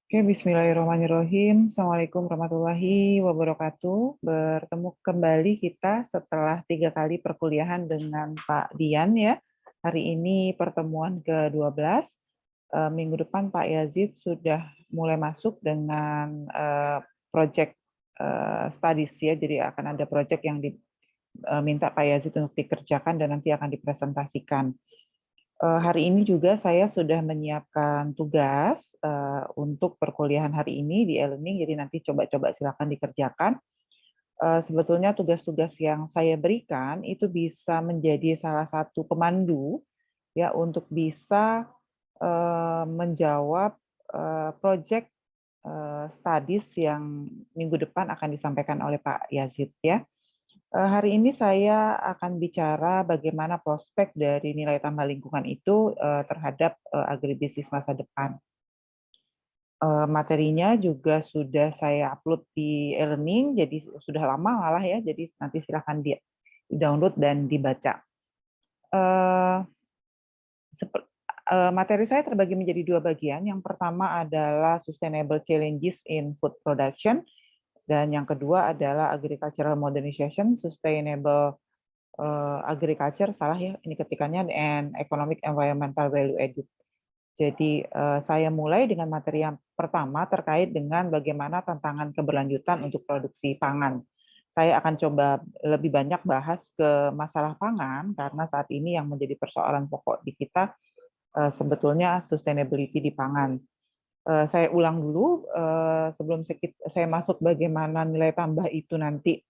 Oke, bismillahirrahmanirrahim. Assalamualaikum warahmatullahi wabarakatuh. Bertemu kembali kita setelah 3 kali perkuliahan dengan Pak Dian ya. Hari ini pertemuan ke-12. Minggu depan Pak Yazid sudah mulai masuk dengan project studies ya. Jadi akan ada project yang diminta Pak Yazid untuk dikerjakan dan nanti akan dipresentasikan. Hari ini juga saya sudah menyiapkan tugas untuk perkuliahan hari ini di e-learning, jadi nanti coba-coba silakan dikerjakan. Sebetulnya tugas-tugas yang saya berikan itu bisa menjadi salah satu pemandu ya untuk bisa menjawab project studies yang minggu depan akan disampaikan oleh Pak Yazid ya. Hari ini saya akan bicara bagaimana prospek dari nilai tambah lingkungan itu terhadap agribisnis masa depan. Materinya juga sudah saya upload di e-learning, jadi sudah lama malah ya, jadi nanti silakan di-download dan dibaca. Materi saya terbagi menjadi 2 bagian. Yang pertama adalah Sustainable Challenges in Food Production, dan yang kedua adalah Agricultural Modernization, Sustainable Agriculture, salah ya ini ketikannya, and Economic Environmental Value Added. Jadi saya mulai dengan materi yang pertama terkait dengan bagaimana tantangan keberlanjutan untuk produksi pangan. Saya akan coba lebih banyak bahas ke masalah pangan karena saat ini yang menjadi persoalan pokok di kita sebetulnya sustainability di pangan. Saya ulang dulu sebelum saya masuk bagaimana nilai tambah itu nanti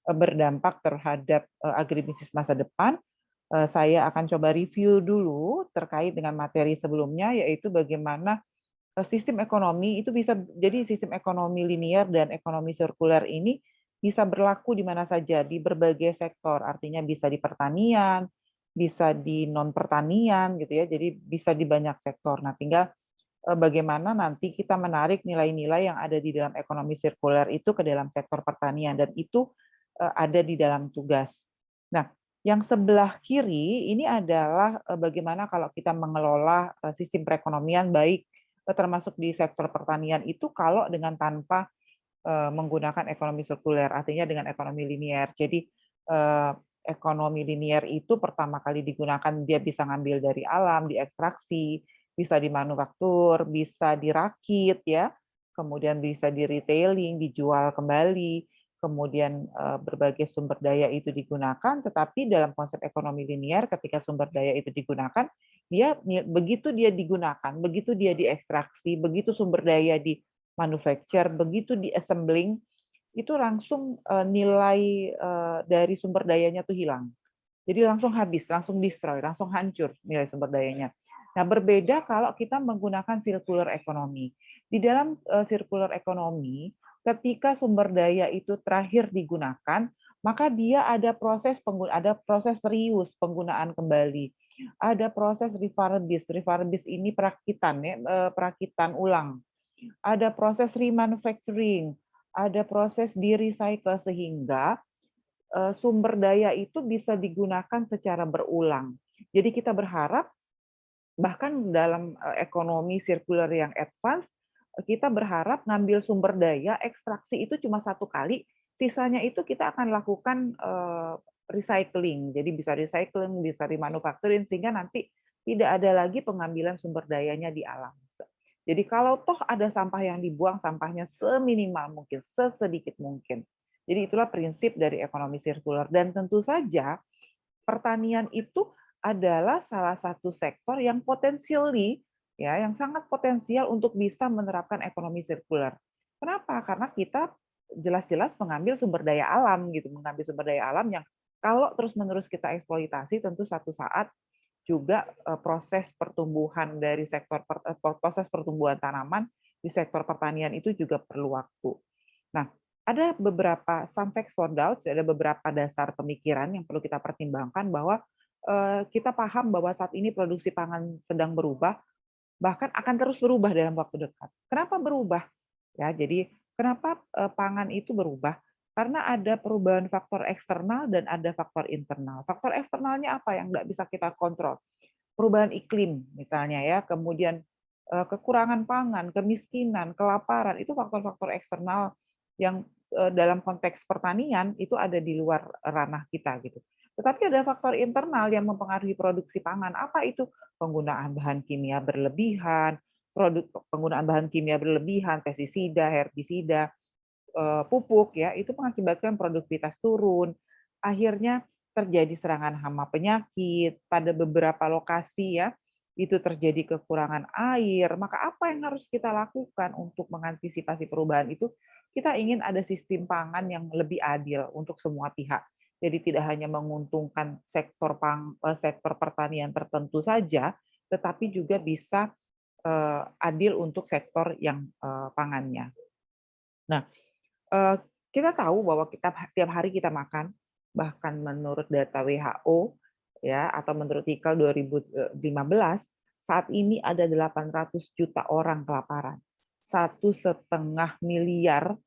berdampak terhadap agribisnis masa depan. Saya akan coba review dulu terkait dengan materi sebelumnya, yaitu bagaimana sistem ekonomi itu bisa jadi sistem ekonomi linear dan ekonomi sirkuler ini bisa berlaku di mana saja, di berbagai sektor, artinya bisa di pertanian, bisa di non pertanian gitu ya, jadi bisa di banyak sektor. Nah, tinggal bagaimana nanti kita menarik nilai-nilai yang ada di dalam ekonomi sirkuler itu ke dalam sektor pertanian, dan itu ada di dalam tugas. Nah, yang sebelah kiri ini adalah bagaimana kalau kita mengelola sistem perekonomian baik termasuk di sektor pertanian itu kalau dengan tanpa menggunakan ekonomi sirkuler, artinya dengan ekonomi linier. Jadi ekonomi linier itu pertama kali digunakan dia bisa ngambil dari alam, diekstraksi, bisa dimanufaktur, bisa dirakit ya, kemudian bisa di retailing, dijual kembali, kemudian berbagai sumber daya itu digunakan, tetapi dalam konsep ekonomi linier ketika sumber daya itu digunakan, begitu dia digunakan, begitu dia diekstraksi, begitu sumber daya di manufacture, begitu di-assembling, itu langsung nilai dari sumber dayanya tuh hilang. Jadi langsung habis, langsung destroy, langsung hancur nilai sumber dayanya. Nah, berbeda kalau kita menggunakan circular economy. Di dalam circular economy, ketika sumber daya itu terakhir digunakan, maka dia ada proses reuse penggunaan kembali. Ada proses refurbish. Refurbish ini perakitan ya, perakitan ulang. Ada proses remanufacturing, ada proses di-recycle sehingga sumber daya itu bisa digunakan secara berulang. Jadi kita berharap bahkan dalam ekonomi sirkular yang advance, kita berharap ngambil sumber daya, ekstraksi itu cuma 1 kali, sisanya itu kita akan lakukan recycling. Jadi bisa recycling, bisa remanufacturing, sehingga nanti tidak ada lagi pengambilan sumber dayanya di alam. Jadi kalau toh ada sampah yang dibuang, sampahnya seminimal mungkin, sesedikit mungkin. Jadi itulah prinsip dari ekonomi sirkular. Dan tentu saja pertanian itu adalah salah satu sektor yang potensially ya, yang sangat potensial untuk bisa menerapkan ekonomi sirkular. Kenapa? Karena kita jelas-jelas mengambil sumber daya alam gitu, mengambil sumber daya alam yang kalau terus-menerus kita eksploitasi tentu satu saat juga proses pertumbuhan dari proses pertumbuhan tanaman di sektor pertanian itu juga perlu waktu. Nah, ada beberapa some facts for doubts, ada beberapa dasar pemikiran yang perlu kita pertimbangkan bahwa kita paham bahwa saat ini produksi pangan sedang berubah, bahkan akan terus berubah dalam waktu dekat. Kenapa berubah? Ya, jadi kenapa pangan itu berubah? Karena ada perubahan faktor eksternal dan ada faktor internal. Faktor eksternalnya apa yang nggak bisa kita kontrol? Perubahan iklim misalnya ya, kemudian kekurangan pangan, kemiskinan, kelaparan, itu faktor-faktor eksternal yang dalam konteks pertanian itu ada di luar ranah kita gitu. Tetapi ada faktor internal yang mempengaruhi produksi pangan. Apa itu? Penggunaan bahan kimia berlebihan, penggunaan bahan kimia berlebihan, pestisida, herbisida, pupuk ya, itu mengakibatkan produktivitas turun. Akhirnya terjadi serangan hama penyakit pada beberapa lokasi ya. Itu terjadi kekurangan air, maka apa yang harus kita lakukan untuk mengantisipasi perubahan itu? Kita ingin ada sistem pangan yang lebih adil untuk semua pihak. Jadi tidak hanya menguntungkan sektor pertanian tertentu saja, tetapi juga bisa adil untuk sektor yang pangannya. Nah, kita tahu bahwa kita tiap hari kita makan, bahkan menurut data WHO ya atau menurut IKAL 2015, saat ini ada 800 juta orang kelaparan. 1,5 miliar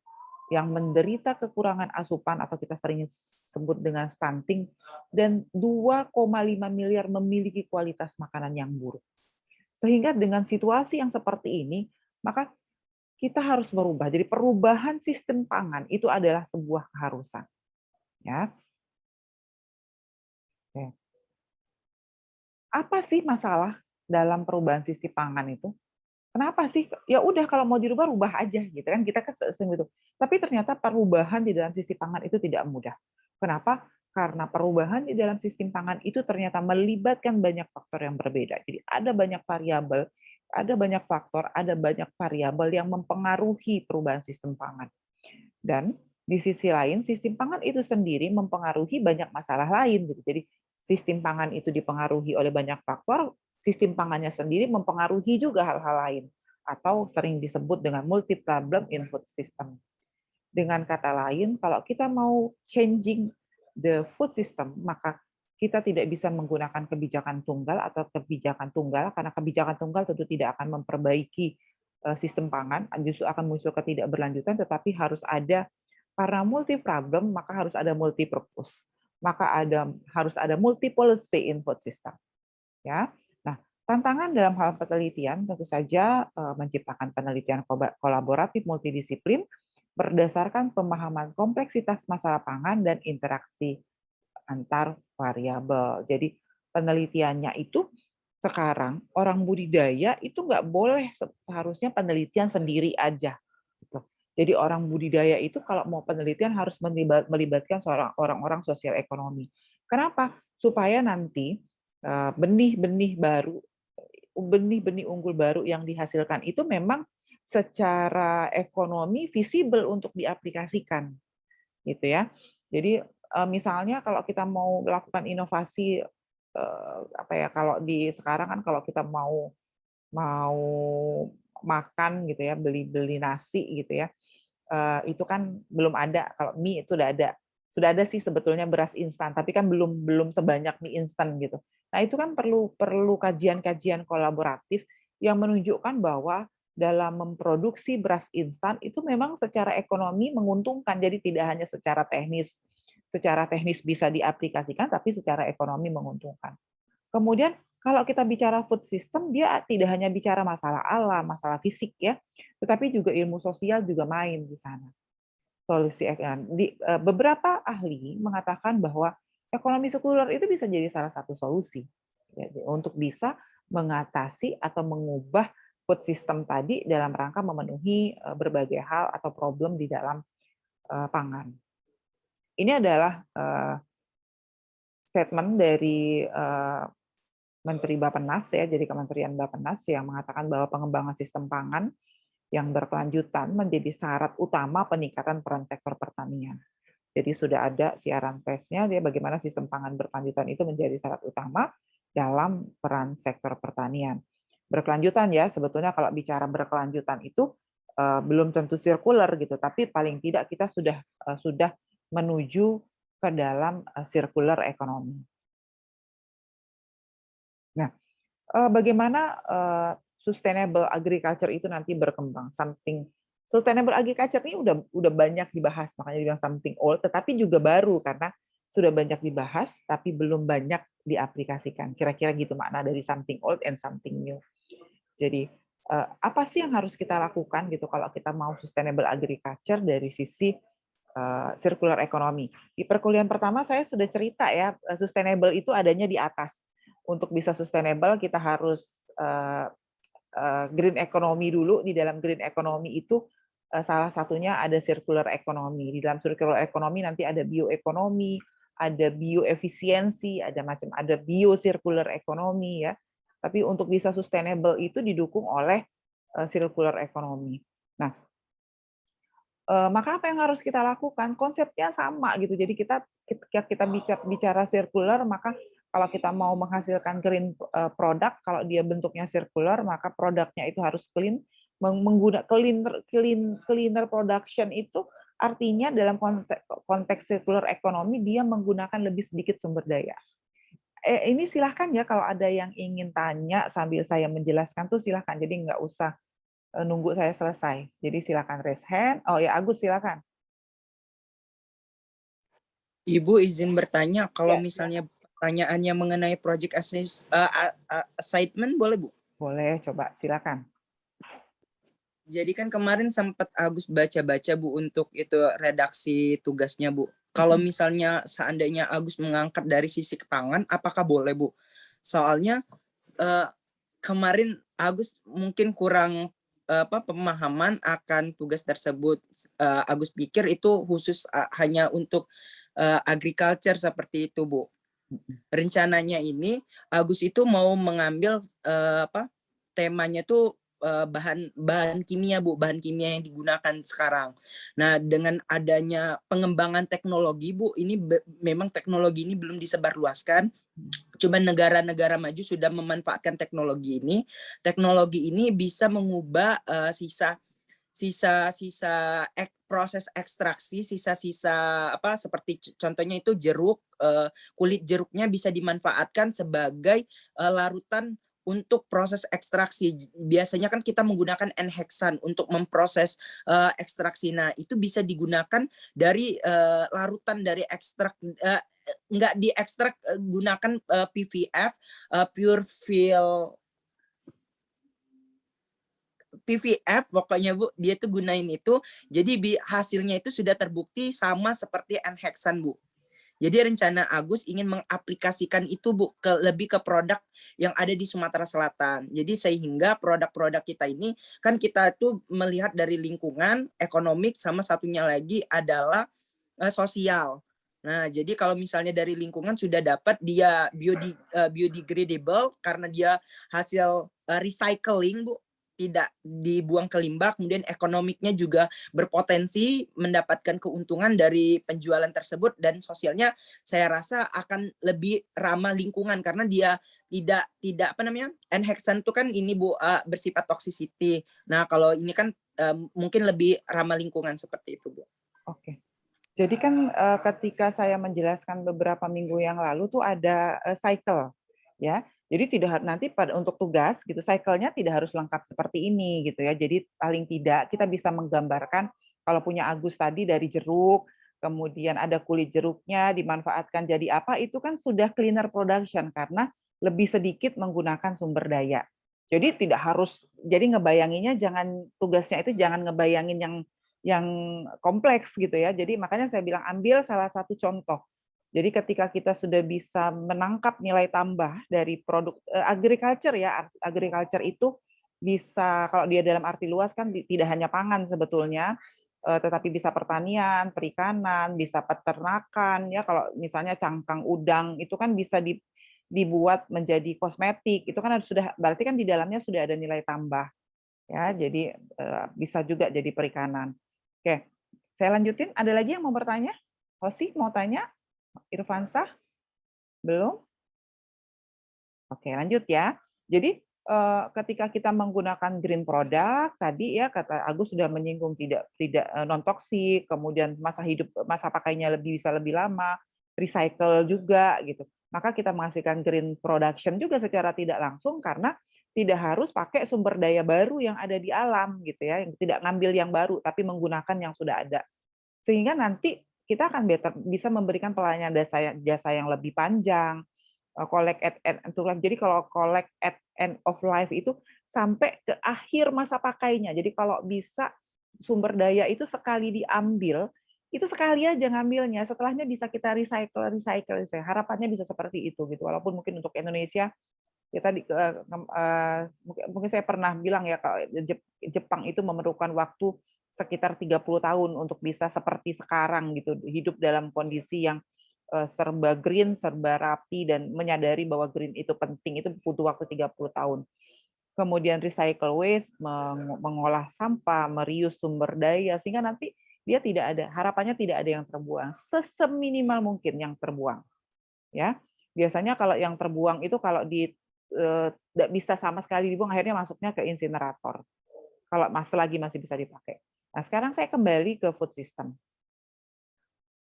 yang menderita kekurangan asupan atau kita sering sebut dengan stunting, dan 2,5 miliar memiliki kualitas makanan yang buruk. Sehingga dengan situasi yang seperti ini, maka kita harus berubah. Jadi perubahan sistem pangan itu adalah sebuah keharusan. Ya. Oke. Apa sih masalah dalam perubahan sistem pangan itu? Kenapa sih? Ya udah kalau mau dirubah rubah aja gitu kan, kita gitu. Tapi ternyata perubahan di dalam sistem pangan itu tidak mudah. Kenapa? Karena perubahan di dalam sistem pangan itu ternyata melibatkan banyak faktor yang berbeda. Jadi ada banyak variabel, ada banyak faktor, ada banyak variabel yang mempengaruhi perubahan sistem pangan. Dan di sisi lain, sistem pangan itu sendiri mempengaruhi banyak masalah lain. Gitu. Jadi sistem pangan itu dipengaruhi oleh banyak faktor, sistem pangannya sendiri mempengaruhi juga hal-hal lain. Atau sering disebut dengan multi-problem input system. Dengan kata lain, kalau kita mau changing the food system, maka kita tidak bisa menggunakan kebijakan tunggal atau kebijakan tunggal, karena kebijakan tunggal tentu tidak akan memperbaiki sistem pangan, justru akan muncul ketidakberlanjutan, tetapi harus ada, karena multi problem, maka harus ada multi purpose, maka harus ada multi policy input system. Ya, nah tantangan dalam hal penelitian tentu saja menciptakan penelitian kolaboratif multidisiplin berdasarkan pemahaman kompleksitas masalah pangan dan interaksi antar variabel. Jadi penelitiannya itu sekarang orang budidaya itu nggak boleh seharusnya penelitian sendiri aja. Gitu. Jadi orang budidaya itu kalau mau penelitian harus melibatkan orang-orang sosial ekonomi. Kenapa? Supaya nanti benih-benih baru, benih-benih unggul baru yang dihasilkan itu memang secara ekonomi visible untuk diaplikasikan, gitu ya. Jadi misalnya kalau kita mau melakukan inovasi apa ya, kalau di sekarang kan kalau kita mau mau makan gitu ya, beli nasi gitu ya, itu kan belum ada, kalau mie itu udah ada. Sudah ada sih sebetulnya beras instan, tapi kan belum belum sebanyak mie instan gitu. Nah, itu kan perlu perlu kajian-kajian kolaboratif yang menunjukkan bahwa dalam memproduksi beras instan itu memang secara ekonomi menguntungkan. Jadi tidak hanya secara teknis bisa diaplikasikan, tapi secara ekonomi menguntungkan. Kemudian kalau kita bicara food system, dia tidak hanya bicara masalah alam, masalah fisik ya, tetapi juga ilmu sosial juga main di sana. Solusi beberapa ahli mengatakan bahwa ekonomi sekuler itu bisa jadi salah satu solusi ya, untuk bisa mengatasi atau mengubah food system tadi dalam rangka memenuhi berbagai hal atau problem di dalam pangan. Ini adalah statement dari Menteri Bappenas ya, jadi Kementerian Bappenas yang mengatakan bahwa pengembangan sistem pangan yang berkelanjutan menjadi syarat utama peningkatan peran sektor pertanian. Jadi sudah ada siaran persnya dia bagaimana sistem pangan berkelanjutan itu menjadi syarat utama dalam peran sektor pertanian. Berkelanjutan ya, sebetulnya kalau bicara berkelanjutan itu belum tentu sirkuler gitu, tapi paling tidak kita sudah menuju ke dalam sirkuler ekonomi. Nah, bagaimana sustainable agriculture itu nanti berkembang? Sustainable agriculture ini udah banyak dibahas, makanya dibilang something old, tetapi juga baru karena sudah banyak dibahas tapi belum banyak diaplikasikan. Kira-kira gitu makna dari something old and something new. Jadi Apa sih yang harus kita lakukan gitu kalau kita mau sustainable agriculture dari sisi circular economy. Di perkuliahan pertama saya sudah cerita ya, sustainable itu adanya di atas. Untuk bisa sustainable kita harus green economy dulu. Di dalam green economy itu salah satunya ada circular economy. Di dalam circular economy nanti ada bioekonomi, ada bioefisiensi, ada bio-circular economy ya. Tapi untuk bisa sustainable itu didukung oleh circular economy. Nah, maka apa yang harus kita lakukan? Konsepnya sama gitu. Jadi ketika kita bicara sirkular, maka kalau kita mau menghasilkan green product, kalau dia bentuknya sirkular, maka produknya itu harus clean. Menggunakan cleaner production itu artinya dalam konteks circular economy dia menggunakan lebih sedikit sumber daya. Ini silahkan ya kalau ada yang ingin tanya sambil saya menjelaskan tuh silahkan. Jadi nggak usah nunggu saya selesai. Jadi silakan raise hand. Oh ya, Agus silakan. Ibu izin bertanya, kalau Ya, misalnya pertanyaannya mengenai project assignment, boleh Bu? boleh, coba silakan. Jadi kan kemarin sempat Agus baca-baca Bu untuk itu redaksi tugasnya Bu. Kalau misalnya seandainya Agus mengangkat dari sisi pangan, apakah boleh Bu? Soalnya kemarin Agus mungkin kurang pemahaman akan tugas tersebut. Agus pikir itu khusus hanya untuk agriculture seperti itu Bu. Rencananya ini Agus itu mau mengambil temanya tuh bahan kimia Bu, bahan kimia yang digunakan sekarang. Nah, dengan adanya pengembangan teknologi Bu, ini memang teknologi ini belum disebarluaskan. Cuma negara-negara maju sudah memanfaatkan teknologi ini. Teknologi ini bisa mengubah proses ekstraksi, sisa-sisa seperti contohnya itu jeruk, kulit jeruknya bisa dimanfaatkan sebagai larutan untuk proses ekstraksi. Biasanya kan kita menggunakan N-hexan untuk memproses ekstraksi. Nah, itu bisa digunakan dari larutan dari ekstrak, nggak diekstrak, gunakan PVF, pure fill PVF pokoknya Bu, dia tuh gunain itu, jadi hasilnya itu sudah terbukti sama seperti N-hexan Bu. Jadi rencana Agus ingin mengaplikasikan itu Bu lebih ke produk yang ada di Sumatera Selatan. Jadi sehingga produk-produk kita ini kan kita tuh melihat dari lingkungan, ekonomik, sama satunya lagi adalah sosial. Nah, jadi kalau misalnya dari lingkungan sudah dapat dia biodegradable karena dia hasil recycling Bu, tidak dibuang ke limbah, kemudian ekonomiknya juga berpotensi mendapatkan keuntungan dari penjualan tersebut, dan sosialnya saya rasa akan lebih ramah lingkungan karena dia tidak N-hexan itu kan ini Bu bersifat toxicity. Nah, kalau ini kan mungkin lebih ramah lingkungan seperti itu Bu. Oke. Jadi kan ketika saya menjelaskan beberapa minggu yang lalu tuh ada cycle ya. Jadi tidak nanti untuk tugas gitu cycle-nya tidak harus lengkap seperti ini gitu ya. Jadi paling tidak kita bisa menggambarkan kalau punya Agus tadi dari jeruk, kemudian ada kulit jeruknya dimanfaatkan jadi apa, itu kan sudah cleaner production karena lebih sedikit menggunakan sumber daya. Jadi tidak harus, jadi ngebayanginnya jangan, tugasnya itu jangan ngebayangin yang kompleks gitu ya. Jadi makanya saya bilang ambil salah satu contoh. Jadi ketika kita sudah bisa menangkap nilai tambah dari produk agriculture ya, agriculture itu bisa kalau dia dalam arti luas kan tidak hanya pangan sebetulnya, tetapi bisa pertanian, perikanan, bisa peternakan ya. Kalau misalnya cangkang udang itu kan bisa dibuat menjadi kosmetik, itu kan sudah berarti kan di dalamnya sudah ada nilai tambah ya. Jadi bisa juga jadi perikanan. Oke, saya lanjutin. Ada lagi yang mau bertanya? Hosi mau tanya? Irfansah? Belum? Oke, lanjut ya. Jadi ketika kita menggunakan green product tadi ya kata Agus sudah menyinggung tidak non toksik, kemudian masa pakainya bisa lebih lama, recycle juga gitu. Maka kita menghasilkan green production juga secara tidak langsung karena tidak harus pakai sumber daya baru yang ada di alam gitu ya, yang tidak ngambil yang baru tapi menggunakan yang sudah ada. Sehingga nanti kita akan bisa memberikan pelayanan jasa yang lebih panjang, collect at end of life. Jadi kalau collect at end of life itu sampai ke akhir masa pakainya. Jadi kalau bisa sumber daya itu sekali diambil, itu sekali aja ngambilnya, setelahnya bisa kita recycle. Harapannya bisa seperti itu gitu. Walaupun mungkin untuk Indonesia kita mungkin saya pernah bilang ya, kalau Jepang itu memerlukan waktu sekitar 30 tahun untuk bisa seperti sekarang gitu, hidup dalam kondisi yang serba green, serba rapi, dan menyadari bahwa green itu penting, itu butuh waktu 30 tahun. Kemudian recycle waste, mengolah sampah, mereuse sumber daya, sehingga nanti dia tidak ada, harapannya tidak ada yang terbuang, seminimal mungkin yang terbuang. Ya, biasanya kalau yang terbuang itu kalau tidak bisa sama sekali dibuang, akhirnya masuknya ke insinerator. Kalau masih bisa dipakai. Nah, sekarang saya kembali ke food system.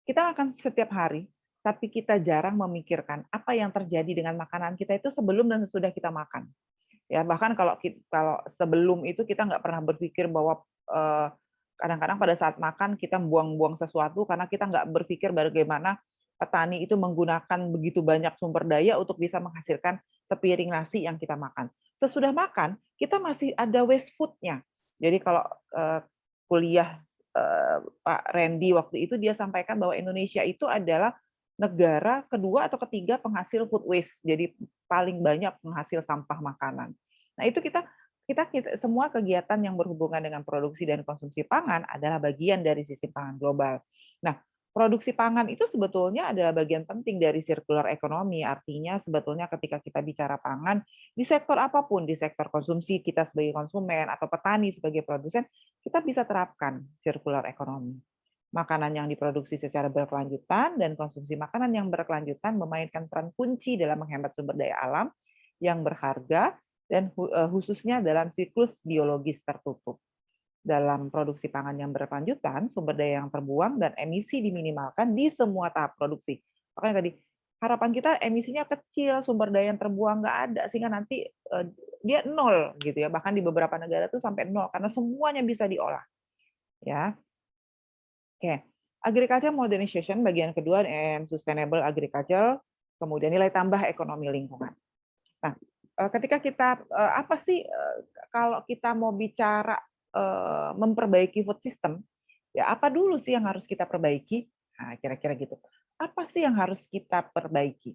Kita akan setiap hari, tapi kita jarang memikirkan apa yang terjadi dengan makanan kita itu sebelum dan sesudah kita makan. Ya, bahkan kalau sebelum itu kita nggak pernah berpikir bahwa kadang-kadang pada saat makan kita buang-buang sesuatu karena kita nggak berpikir bagaimana petani itu menggunakan begitu banyak sumber daya untuk bisa menghasilkan sepiring nasi yang kita makan. Sesudah makan, kita masih ada waste food-nya. Jadi kalau kuliah Pak Randy waktu itu dia sampaikan bahwa Indonesia itu adalah negara kedua atau ketiga penghasil food waste. Jadi paling banyak penghasil sampah makanan. Nah, itu kita semua kegiatan yang berhubungan dengan produksi dan konsumsi pangan adalah bagian dari sistem pangan global. Nah, produksi pangan itu sebetulnya adalah bagian penting dari circular economy. Artinya sebetulnya ketika kita bicara pangan, di sektor apapun, di sektor konsumsi kita sebagai konsumen atau petani sebagai produsen, kita bisa terapkan circular economy. Makanan yang diproduksi secara berkelanjutan dan konsumsi makanan yang berkelanjutan memainkan peran kunci dalam menghemat sumber daya alam yang berharga dan khususnya dalam siklus biologis tertutup. Dalam produksi pangan yang berkelanjutan, sumber daya yang terbuang dan emisi diminimalkan di semua tahap produksi. Makanya tadi, harapan kita emisinya kecil, sumber daya yang terbuang nggak ada, sehingga nanti dia nol gitu ya. Bahkan di beberapa negara tuh sampai nol, karena semuanya bisa diolah. Ya. Oke, agriculture modernization bagian kedua, sustainable agriculture, kemudian nilai tambah ekonomi lingkungan. Nah, ketika kita apa sih kalau kita mau bicara memperbaiki food system, ya apa dulu sih yang harus kita perbaiki? Nah, kira-kira gitu. Apa sih yang harus kita perbaiki?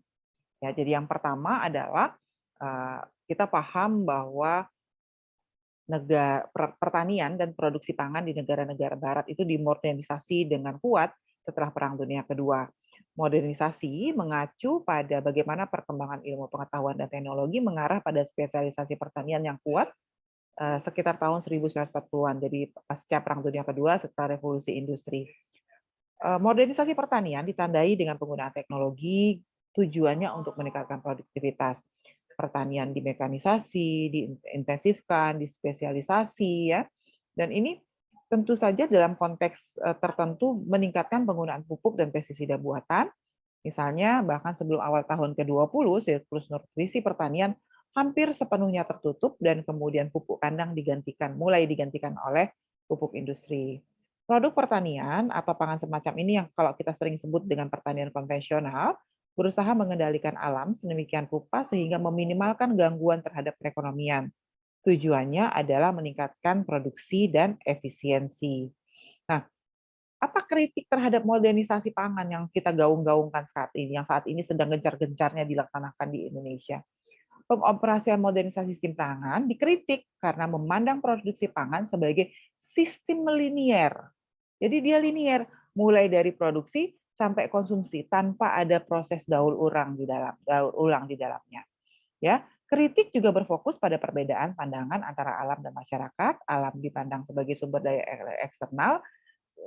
Ya, jadi yang pertama adalah kita paham bahwa pertanian dan produksi pangan di negara-negara barat itu dimodernisasi dengan kuat setelah Perang Dunia Kedua. Modernisasi mengacu pada bagaimana perkembangan ilmu pengetahuan dan teknologi mengarah pada spesialisasi pertanian yang kuat sekitar tahun 1940-an, jadi pasca Perang Dunia Kedua setelah revolusi industri. Modernisasi pertanian ditandai dengan penggunaan teknologi, tujuannya untuk meningkatkan produktivitas. Pertanian dimekanisasi, diintensifkan, dispesialisasi, ya. Dan ini tentu saja dalam konteks tertentu meningkatkan penggunaan pupuk dan pestisida buatan. Misalnya, bahkan sebelum awal tahun ke-20, siklus nutrisi pertanian hampir sepenuhnya tertutup dan kemudian pupuk kandang mulai digantikan oleh pupuk industri. Produk pertanian atau pangan semacam ini yang kalau kita sering sebut dengan pertanian konvensional, berusaha mengendalikan alam sedemikian rupa sehingga meminimalkan gangguan terhadap perekonomian. Tujuannya adalah meningkatkan produksi dan efisiensi. Nah, apa kritik terhadap modernisasi pangan yang kita gaung-gaungkan saat ini, yang saat ini sedang gencar-gencarnya dilaksanakan di Indonesia? Pengoperasian modernisasi sistem pangan dikritik karena memandang produksi pangan sebagai sistem linier. Jadi dia linier, mulai dari produksi sampai konsumsi tanpa ada proses daur ulang di dalamnya. Ya, kritik juga berfokus pada perbedaan pandangan antara alam dan masyarakat. Alam dipandang sebagai sumber daya eksternal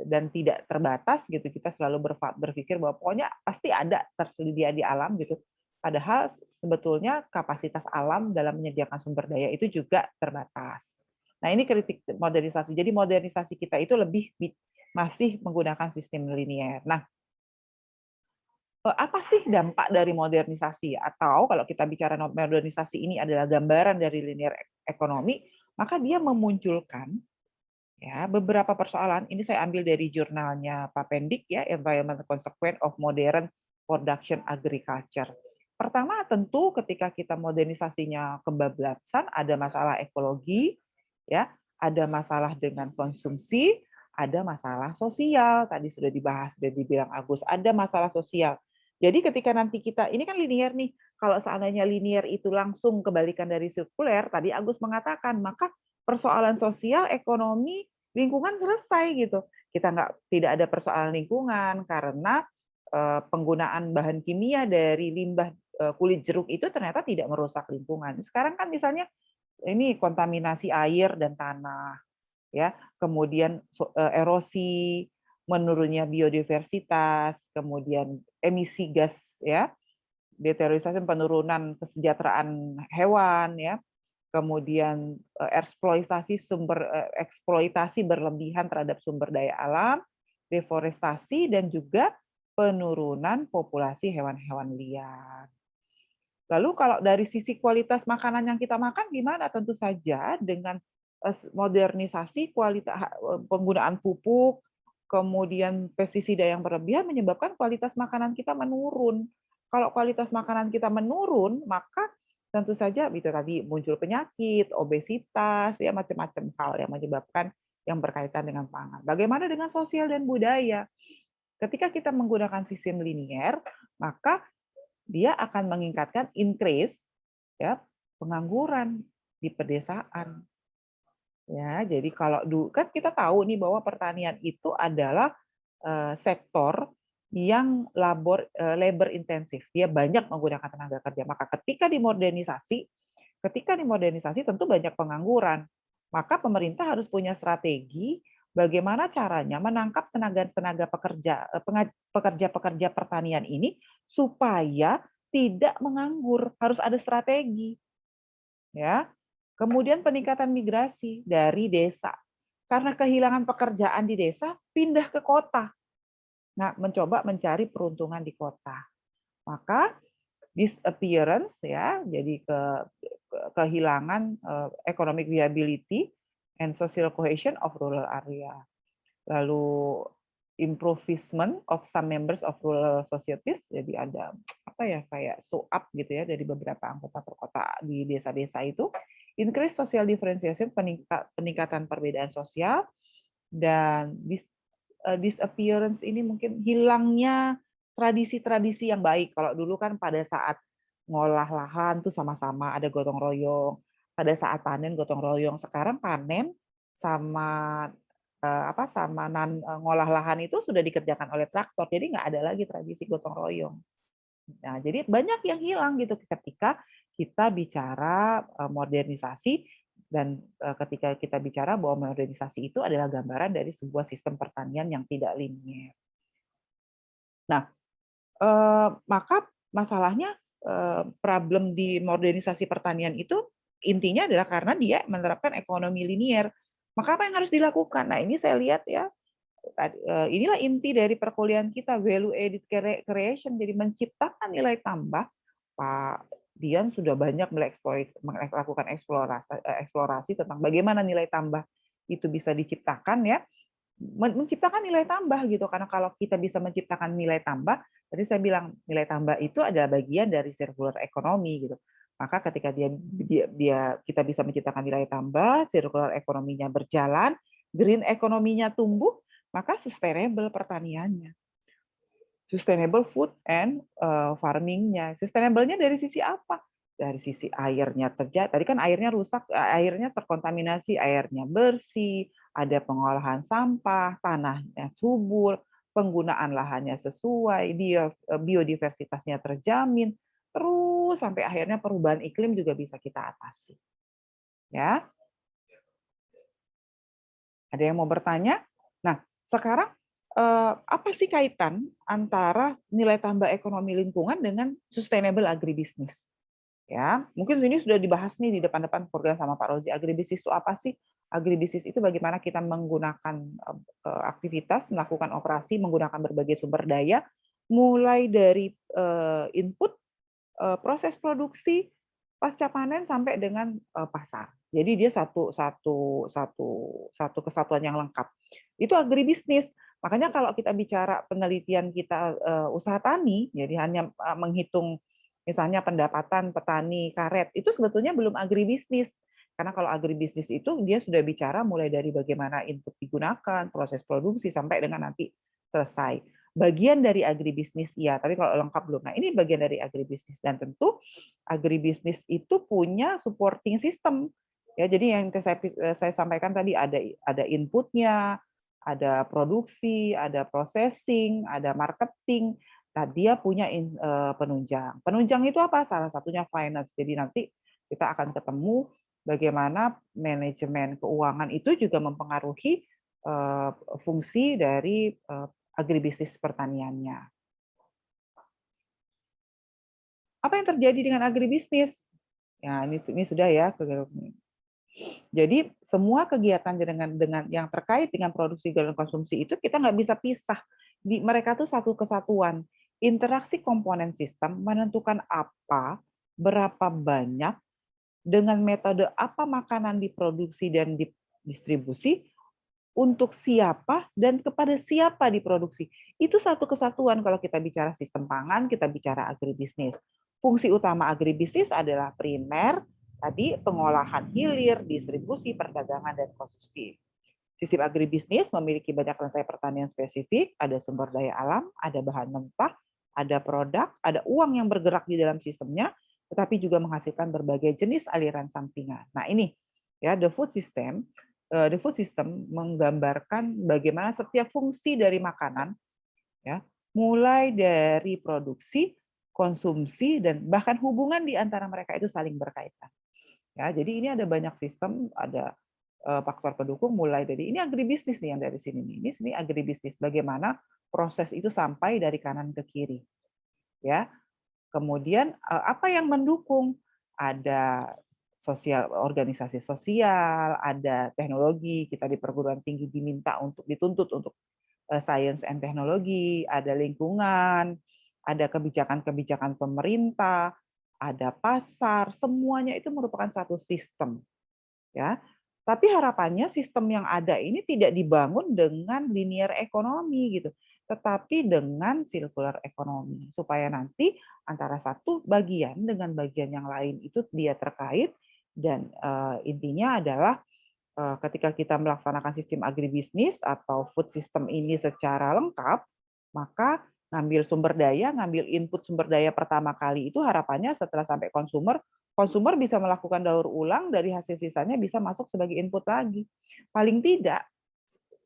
dan tidak terbatas gitu. Kita selalu berpikir bahwa pokoknya pasti ada tersedia di alam gitu. Padahal sebetulnya kapasitas alam dalam menyediakan sumber daya itu juga terbatas. Nah, ini kritik modernisasi. Jadi modernisasi kita itu masih menggunakan sistem linier. Nah, apa sih dampak dari modernisasi? Atau kalau kita bicara modernisasi ini adalah gambaran dari linear ekonomi, maka dia memunculkan ya beberapa persoalan. Ini saya ambil dari jurnalnya Pak Pendik ya, Environmental Consequence of Modern Production Agriculture. Pertama tentu ketika kita modernisasinya kebablasan, ada masalah ekologi, ya, ada masalah dengan konsumsi, ada masalah sosial. Tadi sudah dibahas, sudah dibilang Agus, ada masalah sosial. Jadi ketika nanti kita, ini kan linear nih, kalau seandainya linear itu langsung kebalikan dari sirkuler, tadi Agus mengatakan, maka persoalan sosial, ekonomi, lingkungan selesai gitu. Kita tidak ada persoalan lingkungan karena penggunaan bahan kimia dari limbah kulit jeruk itu ternyata tidak merusak lingkungan. Sekarang kan misalnya ini kontaminasi air dan tanah, ya, kemudian erosi, menurunnya biodiversitas, kemudian emisi gas, ya, deteriorisasi, penurunan kesejahteraan hewan, ya, kemudian eksploitasi berlebihan terhadap sumber daya alam, deforestasi, dan juga penurunan populasi hewan-hewan liar. Lalu kalau dari sisi kualitas makanan yang kita makan gimana? Tentu saja dengan modernisasi penggunaan pupuk, kemudian pestisida yang berlebihan menyebabkan kualitas makanan kita menurun. Kalau kualitas makanan kita menurun, maka tentu saja itu tadi muncul penyakit, obesitas, ya macam-macam hal yang menyebabkan yang berkaitan dengan pangan. Bagaimana dengan sosial dan budaya? Ketika kita menggunakan sistem linier, maka dia akan meningkatkan increase, ya, pengangguran di pedesaan. Ya, jadi kalau kan kita tahu nih bahwa pertanian itu adalah sektor yang labor intensif. Dia banyak menggunakan tenaga kerja. Maka ketika dimodernisasi tentu banyak pengangguran. Maka pemerintah harus punya strategi bagaimana caranya menangkap pekerja pertanian ini supaya tidak menganggur, harus ada strategi. Ya. Kemudian peningkatan migrasi dari desa. Karena kehilangan pekerjaan di desa, pindah ke kota. Nah, mencoba mencari peruntungan di kota. Maka disappearance, ya, jadi kehilangan economic viability and social cohesion of rural area. Lalu improvement of some members of rural societies, jadi ada apa ya, kayak up gitu ya dari beberapa anggota perkota di desa-desa itu, increase social differentiation, peningkatan perbedaan sosial, dan disappearance ini mungkin hilangnya tradisi-tradisi yang baik. Kalau dulu kan pada saat ngolah lahan tuh sama-sama ada gotong royong, pada saat panen gotong royong. Sekarang panen sama ngolah lahan itu sudah dikerjakan oleh traktor, jadi nggak ada lagi tradisi gotong royong. Nah, jadi banyak yang hilang gitu ketika kita bicara modernisasi, dan ketika kita bicara bahwa modernisasi itu adalah gambaran dari sebuah sistem pertanian yang tidak linear. Nah, maka masalahnya problem di modernisasi pertanian itu intinya adalah karena dia menerapkan ekonomi linear. Maka apa yang harus dilakukan? Nah, ini saya lihat ya, inilah inti dari perkuliahan kita, value added creation, jadi menciptakan nilai tambah. Pak Dian sudah banyak melakukan eksplorasi tentang bagaimana nilai tambah itu bisa diciptakan, ya, menciptakan nilai tambah gitu, karena kalau kita bisa menciptakan nilai tambah, tadi saya bilang nilai tambah itu adalah bagian dari circular economy gitu. Maka ketika kita bisa menciptakan nilai tambah, circular ekonominya berjalan, green ekonominya tumbuh, maka sustainable pertaniannya, sustainable food and farming-nya. Sustainable-nya dari sisi apa? Dari sisi airnya tadi kan airnya rusak, airnya terkontaminasi, airnya bersih, ada pengolahan sampah, tanahnya subur, penggunaan lahannya sesuai, biodiversitasnya terjamin, terus sampai akhirnya perubahan iklim juga bisa kita atasi. Ya. Ada yang mau bertanya? Nah, sekarang apa sih kaitan antara nilai tambah ekonomi lingkungan dengan sustainable agribisnis? Ya, mungkin ini sudah dibahas nih di depan-depan program sama Pak Rozi. Agribisnis itu apa sih? Agribisnis itu bagaimana kita menggunakan aktivitas, melakukan operasi, menggunakan berbagai sumber daya, mulai dari input, proses produksi, pasca panen sampai dengan pasar. Jadi dia satu kesatuan yang lengkap. Itu agribisnis. Makanya kalau kita bicara penelitian kita usaha tani, jadi hanya menghitung Misalnya pendapatan petani karet, itu sebetulnya belum agribisnis. Karena kalau agribisnis itu dia sudah bicara mulai dari bagaimana input digunakan, proses produksi, sampai dengan nanti selesai. Bagian dari agribisnis iya, tapi kalau lengkap belum. Nah, ini bagian dari agribisnis. Dan tentu agribisnis itu punya supporting system. Ya, jadi yang saya sampaikan tadi ada inputnya, ada produksi, ada processing, ada marketing. Nah, dia punya penunjang. Penunjang itu apa? Salah satunya finance. Jadi nanti kita akan ketemu bagaimana manajemen keuangan itu juga mempengaruhi fungsi dari agribisnis pertaniannya. Apa yang terjadi dengan agribisnis? Ya, ini sudah ya. Jadi semua kegiatan dengan yang terkait dengan produksi dan konsumsi itu kita nggak bisa pisah. Mereka tuh satu kesatuan. Interaksi komponen sistem menentukan apa, berapa banyak, dengan metode apa makanan diproduksi dan didistribusi, untuk siapa dan kepada siapa diproduksi. Itu satu kesatuan kalau kita bicara sistem pangan, kita bicara agribisnis. Fungsi utama agribisnis adalah primer, tadi pengolahan hilir, distribusi, perdagangan, dan konsumsi. Sistem agribisnis memiliki banyak rantai pertanian spesifik, ada sumber daya alam, ada bahan mentah, ada produk, ada uang yang bergerak di dalam sistemnya, tetapi juga menghasilkan berbagai jenis aliran sampingan. Nah ini ya the food system menggambarkan bagaimana setiap fungsi dari makanan, ya, mulai dari produksi, konsumsi, dan bahkan hubungan di antara mereka itu saling berkaitan. Ya, jadi ini ada banyak sistem, ada faktor pendukung mulai dari ini agribisnis nih yang dari sini nih. Ini agribisnis bagaimana proses itu sampai dari kanan ke kiri. Ya. Kemudian apa yang mendukung? Ada organisasi sosial, ada teknologi, kita di perguruan tinggi dituntut untuk science and teknologi, ada lingkungan, ada kebijakan-kebijakan pemerintah, ada pasar, semuanya itu merupakan satu sistem. Ya. Tapi harapannya sistem yang ada ini tidak dibangun dengan linear ekonomi gitu, tetapi dengan circular ekonomi supaya nanti antara satu bagian dengan bagian yang lain itu dia terkait dan intinya adalah ketika kita melaksanakan sistem agribisnis atau food system ini secara lengkap, maka ngambil input sumber daya pertama kali itu harapannya setelah sampai konsumer bisa melakukan daur ulang dari hasil sisanya bisa masuk sebagai input lagi. Paling tidak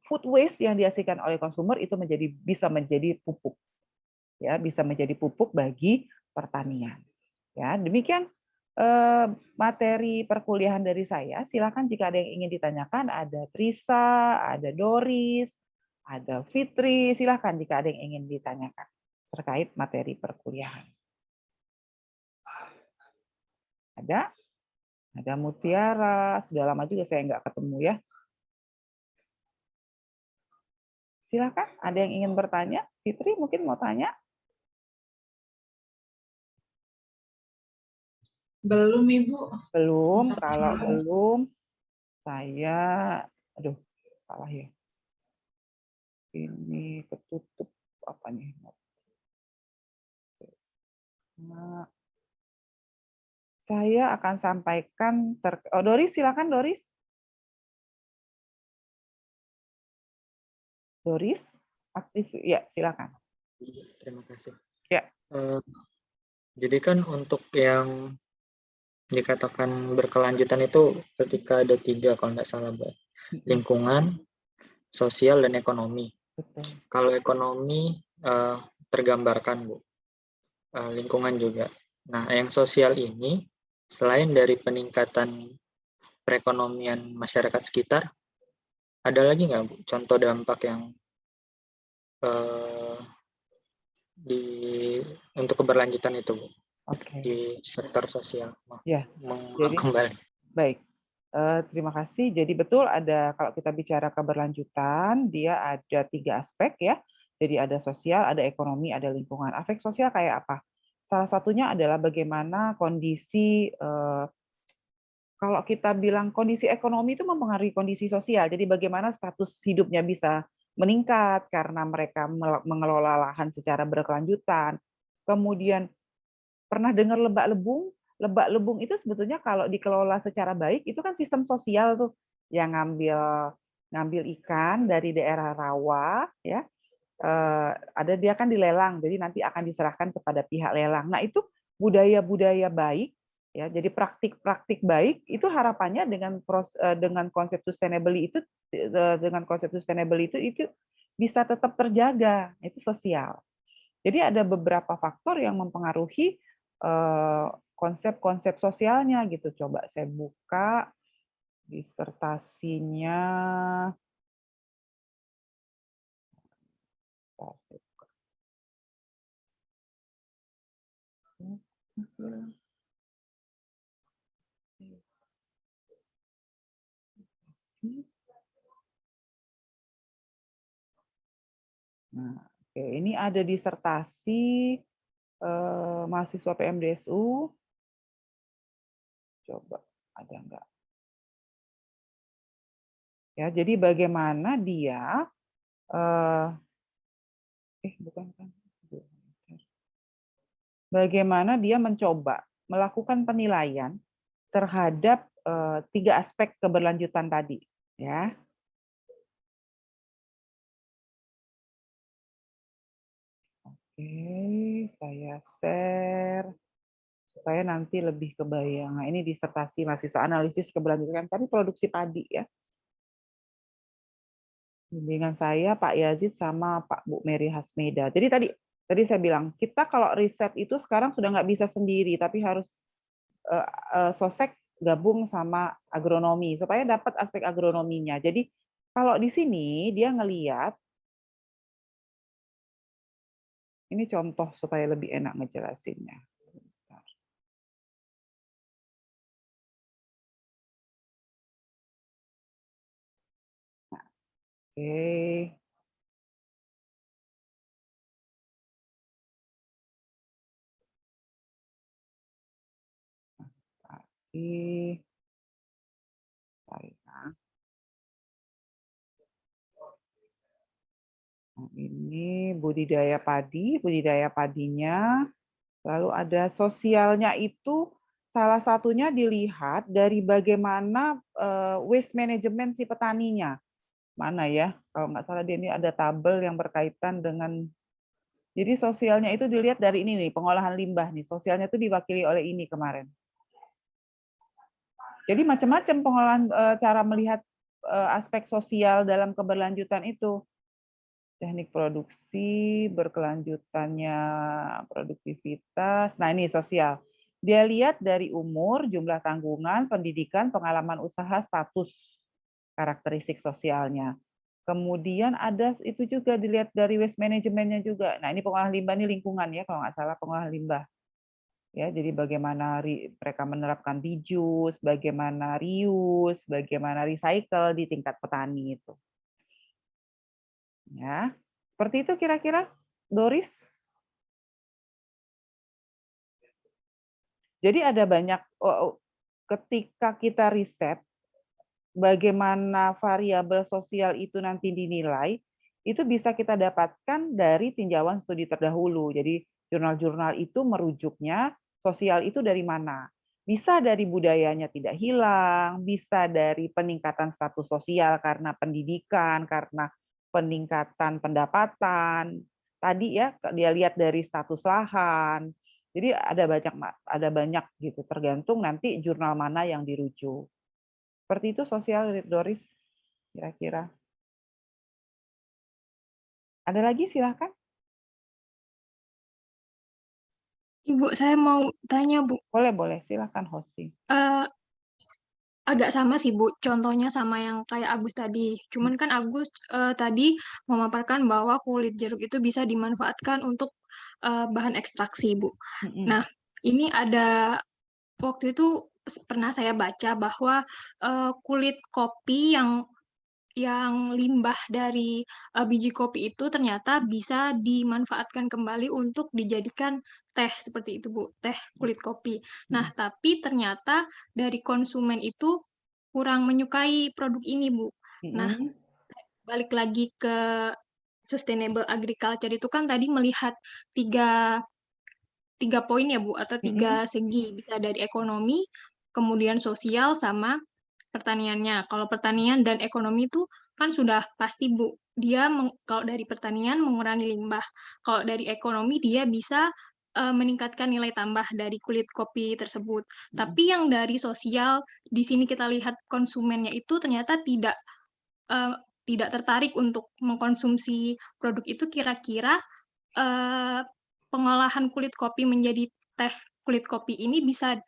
food waste yang dihasilkan oleh konsumer itu bisa menjadi pupuk. Ya, bisa menjadi pupuk bagi pertanian. Ya, demikian materi perkuliahan dari saya. Silakan jika ada yang ingin ditanyakan, ada Trisa, ada Doris, ada Fitri, silakan jika ada yang ingin ditanyakan terkait materi perkuliahan. Ada Mutiara, sudah lama juga saya nggak ketemu ya. Silakan, ada yang ingin bertanya? Fitri mungkin mau tanya? Belum, Ibu. Belum, kalau belum, saya, aduh, salah ya. Ini ketutup apa nih? Nah, saya akan sampaikan. Doris, silakan Doris. Doris, aktif ya, silakan. Terima kasih. Ya. Jadi kan untuk yang dikatakan berkelanjutan itu ketika ada 3 kalau nggak salah, Mbak. Lingkungan, sosial, dan ekonomi. Betul. Kalau ekonomi tergambarkan, Bu. Lingkungan juga. Nah, yang sosial ini selain dari peningkatan perekonomian masyarakat sekitar, ada lagi nggak, Bu, contoh dampak yang untuk keberlanjutan itu, Bu? Di sektor sosial. Ya, jadi kembali. Baik, terima kasih. Jadi betul ada kalau kita bicara keberlanjutan, dia ada 3 aspek ya. Jadi ada sosial, ada ekonomi, ada lingkungan. Aspek sosial kayak apa? Salah satunya adalah bagaimana kondisi kalau kita bilang kondisi ekonomi itu mempengaruhi kondisi sosial. Jadi bagaimana status hidupnya bisa meningkat karena mereka mengelola lahan secara berkelanjutan. Kemudian Pernah dengar lebak lebung? Lebak lebung itu sebetulnya kalau dikelola secara baik itu kan sistem sosial tuh, yang ngambil ikan dari daerah rawa, ya, ada dia kan dilelang, jadi nanti akan diserahkan kepada pihak lelang. Nah itu budaya-budaya baik, ya, jadi praktik-praktik baik itu harapannya dengan konsep sustainable itu bisa tetap terjaga, itu sosial. Jadi ada beberapa faktor yang mempengaruhi konsep-konsep sosialnya gitu. Coba saya buka disertasinya. Nah, oke, ini ada disertasi mahasiswa PMDSU. Coba ada enggak? Ya, jadi bagaimana dia bagaimana dia mencoba melakukan penilaian terhadap 3 aspek keberlanjutan tadi, ya. Oke, saya share supaya nanti lebih kebayang. Nah, ini disertasi mahasiswa analisis keberlanjutan tadi produksi padi, ya. Bimbingan saya Pak Yazid sama Pak Bu Mary Hasmeda. Jadi tadi saya bilang, kita kalau riset itu sekarang sudah nggak bisa sendiri, tapi harus sosek gabung sama agronomi supaya dapat aspek agronominya. Jadi kalau di sini dia ngelihat, ini contoh supaya lebih enak ngejelasinnya. Sebentar. Nah, oke. Lagi. Nah, ini budidaya padinya, lalu ada sosialnya itu salah satunya dilihat dari bagaimana waste management si petaninya. Mana ya? Kalau nggak salah dia ini ada tabel yang berkaitan dengan, jadi sosialnya itu dilihat dari ini nih, pengolahan limbah nih. Sosialnya itu diwakili oleh ini kemarin. Jadi macam-macam pengolahan cara melihat aspek sosial dalam keberlanjutan itu. Teknik produksi, berkelanjutannya produktivitas. Nah, ini sosial. Dia lihat dari umur, jumlah tanggungan, pendidikan, pengalaman usaha, status, karakteristik sosialnya. Kemudian ada itu juga dilihat dari waste manajemennya juga. Nah, ini pengolahan limbah, ini lingkungan ya, kalau nggak salah pengolahan limbah. Ya, jadi bagaimana mereka menerapkan reuse, bagaimana reuse, bagaimana recycle di tingkat petani itu. Ya, seperti itu kira-kira, Doris. Jadi ada banyak, ketika kita riset, bagaimana variabel sosial itu nanti dinilai, itu bisa kita dapatkan dari tinjauan studi terdahulu. Jadi jurnal-jurnal itu merujuknya sosial itu dari mana. Bisa dari budayanya tidak hilang, bisa dari peningkatan status sosial karena pendidikan, karena peningkatan pendapatan. Tadi ya dia lihat dari status lahan. Jadi ada banyak gitu, tergantung nanti jurnal mana yang dirujuk. Seperti itu sosial, Doris, kira-kira. Ada lagi, silahkan. Ibu, saya mau tanya, Bu. Boleh, silahkan Hosi. Agak sama sih, Bu. Contohnya sama yang kayak Agus tadi. Cuman kan Agus tadi memaparkan bahwa kulit jeruk itu bisa dimanfaatkan untuk bahan ekstraksi, Bu. Nah, ini ada waktu itu pernah saya baca bahwa kulit kopi yang limbah dari biji kopi itu ternyata bisa dimanfaatkan kembali untuk dijadikan teh seperti itu, Bu, teh kulit kopi. Nah, tapi ternyata dari konsumen itu kurang menyukai produk ini, Bu. Nah, balik lagi ke sustainable agriculture itu kan tadi melihat tiga 3 poin ya Bu, atau 3 segi, bisa dari ekonomi, kemudian sosial, sama pertaniannya. Kalau pertanian dan ekonomi itu kan sudah pasti Bu, dia kalau dari pertanian mengurangi limbah, kalau dari ekonomi dia bisa meningkatkan nilai tambah dari kulit kopi tersebut. Tapi yang dari sosial, di sini kita lihat konsumennya itu ternyata eee, tidak tertarik untuk mengkonsumsi produk itu. Kira-kira pengolahan kulit kopi menjadi teh kulit kopi ini bisa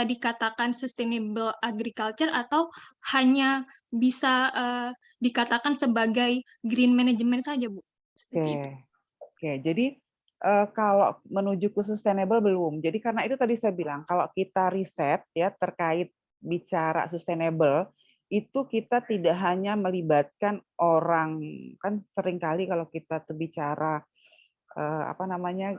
dikatakan sustainable agriculture atau hanya bisa dikatakan sebagai green management saja, Bu? Seperti itu. Oke. Jadi kalau menuju ke sustainable belum. Jadi karena itu tadi saya bilang kalau kita riset ya terkait bicara sustainable itu kita tidak hanya melibatkan orang, kan seringkali kalau kita tuh bicara apa namanya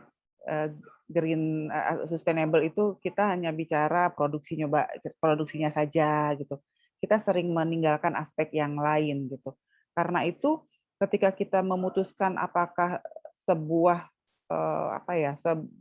green sustainable itu kita hanya bicara produksinya saja gitu. Kita sering meninggalkan aspek yang lain gitu. Karena itu ketika kita memutuskan apakah sebuah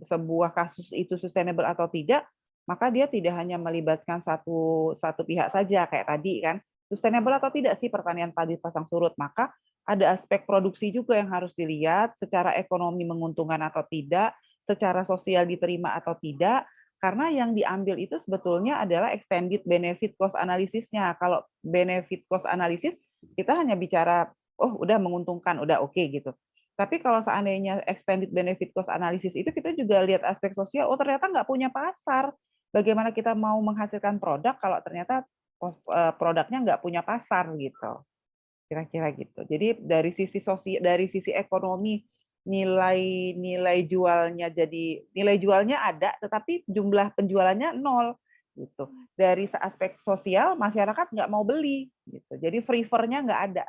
sebuah kasus itu sustainable atau tidak, maka dia tidak hanya melibatkan satu pihak saja kayak tadi kan. Sustainable atau tidak sih pertanian padi pasang surut, maka ada aspek produksi juga yang harus dilihat, secara ekonomi menguntungkan atau tidak, secara sosial diterima atau tidak, karena yang diambil itu sebetulnya adalah extended benefit cost analysisnya. Kalau benefit cost analysis, kita hanya bicara, oh udah menguntungkan, udah oke gitu. Tapi kalau seandainya extended benefit cost analysis itu kita juga lihat aspek sosial, oh ternyata nggak punya pasar. Bagaimana kita mau menghasilkan produk kalau ternyata produknya nggak punya pasar gitu. Kira-kira gitu. Jadi dari sisi sosial, dari sisi ekonomi nilai jualnya ada, tetapi jumlah penjualannya nol gitu. Dari aspek sosial masyarakat nggak mau beli gitu. Jadi prefernya nggak ada.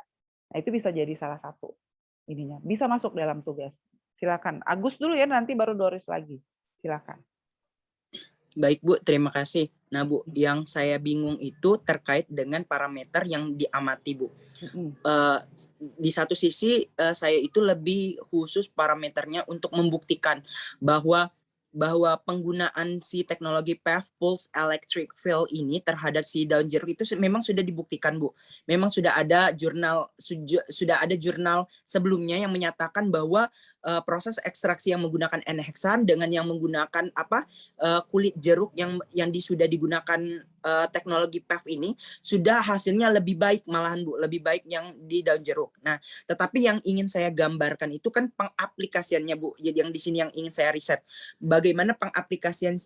Nah, itu bisa jadi salah satu ininya. Bisa masuk dalam tugas. Silakan. Agus dulu ya, nanti baru Doris lagi. Silakan. Baik Bu, terima kasih. Nah Bu, yang saya bingung itu terkait dengan parameter yang diamati Bu. Di satu sisi saya itu lebih khusus parameternya untuk membuktikan bahwa penggunaan si teknologi PEV Pulse Electric Field ini terhadap si daun jeruk itu memang sudah dibuktikan Bu. Memang sudah ada jurnal sebelumnya yang menyatakan bahwa proses ekstraksi yang menggunakan N-heksan dengan yang menggunakan kulit jeruk yang sudah digunakan teknologi PEV ini sudah hasilnya lebih baik malahan Bu, lebih baik yang di daun jeruk. Nah, tetapi yang ingin saya gambarkan itu kan pengaplikasiannya Bu. Jadi yang di sini yang ingin saya riset. Bagaimana pengaplikasian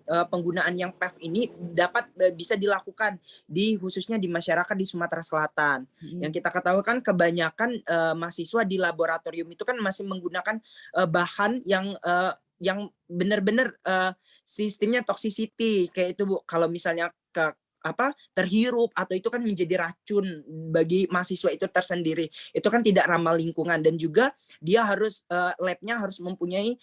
penggunaan yang PEV ini bisa dilakukan khususnya di masyarakat di Sumatera Selatan. Yang kita ketahui kan kebanyakan mahasiswa di laboratorium itu kan masih menggunakan bahan yang benar-benar sistemnya toxicity kayak itu Bu. Kalau misalnya terhirup atau itu kan menjadi racun bagi mahasiswa itu tersendiri. Itu kan tidak ramah lingkungan dan juga dia harus labnya harus mempunyai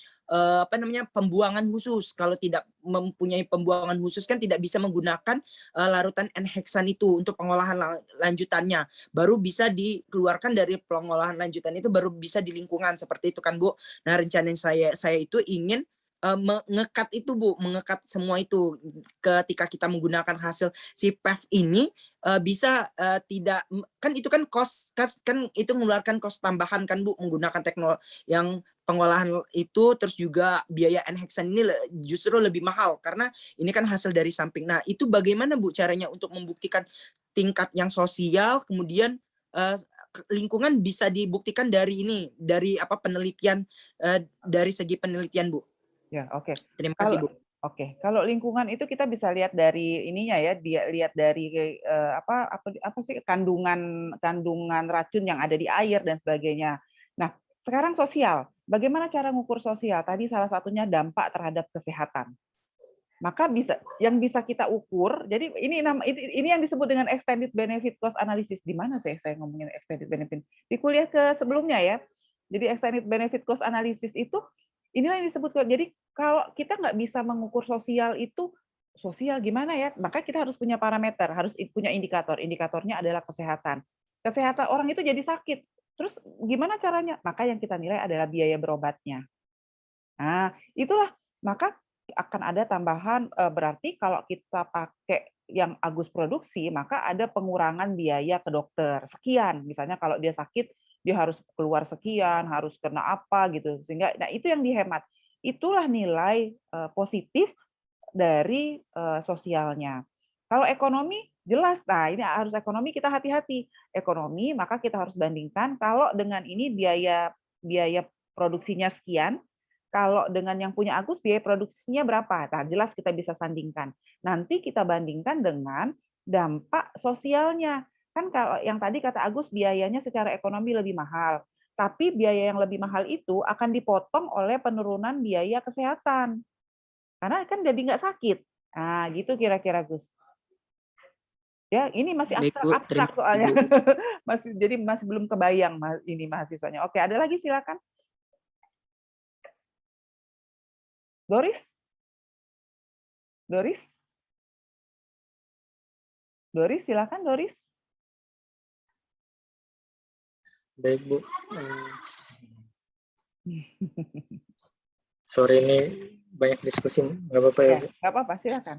pembuangan khusus. Kalau tidak mempunyai pembuangan khusus kan tidak bisa menggunakan larutan N-heksan itu untuk pengolahan lanjutannya. Baru bisa dikeluarkan dari pengolahan lanjutan itu baru bisa di lingkungan seperti itu kan Bu. Nah, rencana saya itu ingin mengekat itu Bu, mengekat semua itu ketika kita menggunakan hasil si PEV ini bisa tidak kan itu kan cost kan itu mengeluarkan cost tambahan kan Bu menggunakan teknologi yang pengolahan itu, terus juga biaya N-heksan ini justru lebih mahal karena ini kan hasil dari samping. Nah, itu bagaimana Bu caranya untuk membuktikan tingkat yang sosial kemudian lingkungan bisa dibuktikan dari penelitian dari segi penelitian Bu. Ya, oke. Terima kasih Bu. Oke, kalau lingkungan itu kita bisa lihat dari ininya ya, dia lihat dari apa sih kandungan racun yang ada di air dan sebagainya. Nah, sekarang sosial. Bagaimana cara mengukur sosial? Tadi salah satunya dampak terhadap kesehatan. Maka yang bisa kita ukur. Jadi ini yang disebut dengan extended benefit cost analysis. Di mana saya ngomongin extended benefit? Di kuliah sebelumnya ya. Jadi extended benefit cost analysis itu inilah yang disebut. Jadi kalau kita nggak bisa mengukur sosial itu, sosial gimana ya? Maka kita harus punya parameter, harus punya indikator. Indikatornya adalah kesehatan. Kesehatan orang itu jadi sakit. Terus gimana caranya? Maka yang kita nilai adalah biaya berobatnya. Nah, itulah maka akan ada tambahan, berarti kalau kita pakai yang Agus produksi, maka ada pengurangan biaya ke dokter, sekian. Misalnya kalau dia sakit, dia harus keluar sekian, harus kena apa gitu, sehingga nah itu yang dihemat. Itulah nilai, positif dari, sosialnya. Kalau ekonomi, jelas, nah ini harus ekonomi kita hati-hati. Ekonomi, maka kita harus bandingkan kalau dengan ini biaya biaya produksinya sekian, kalau dengan yang punya Agus biaya produksinya berapa? Nah, jelas kita bisa sandingkan. Nanti kita bandingkan dengan dampak sosialnya. Kan kalau yang tadi kata Agus biayanya secara ekonomi lebih mahal, tapi biaya yang lebih mahal itu akan dipotong oleh penurunan biaya kesehatan. Karena kan jadi nggak sakit. Nah, gitu kira-kira Gus. Ya, ini masih Baik Bu, terima abstrak kasih soalnya. Bu. Jadi masih belum kebayang ini mahasiswanya. Oke, ada lagi silakan. Doris? Doris? Doris, silakan Doris. Baik Bu. Sore ini banyak diskusi, nggak apa-apa ya Bu? Nggak apa-apa, silakan.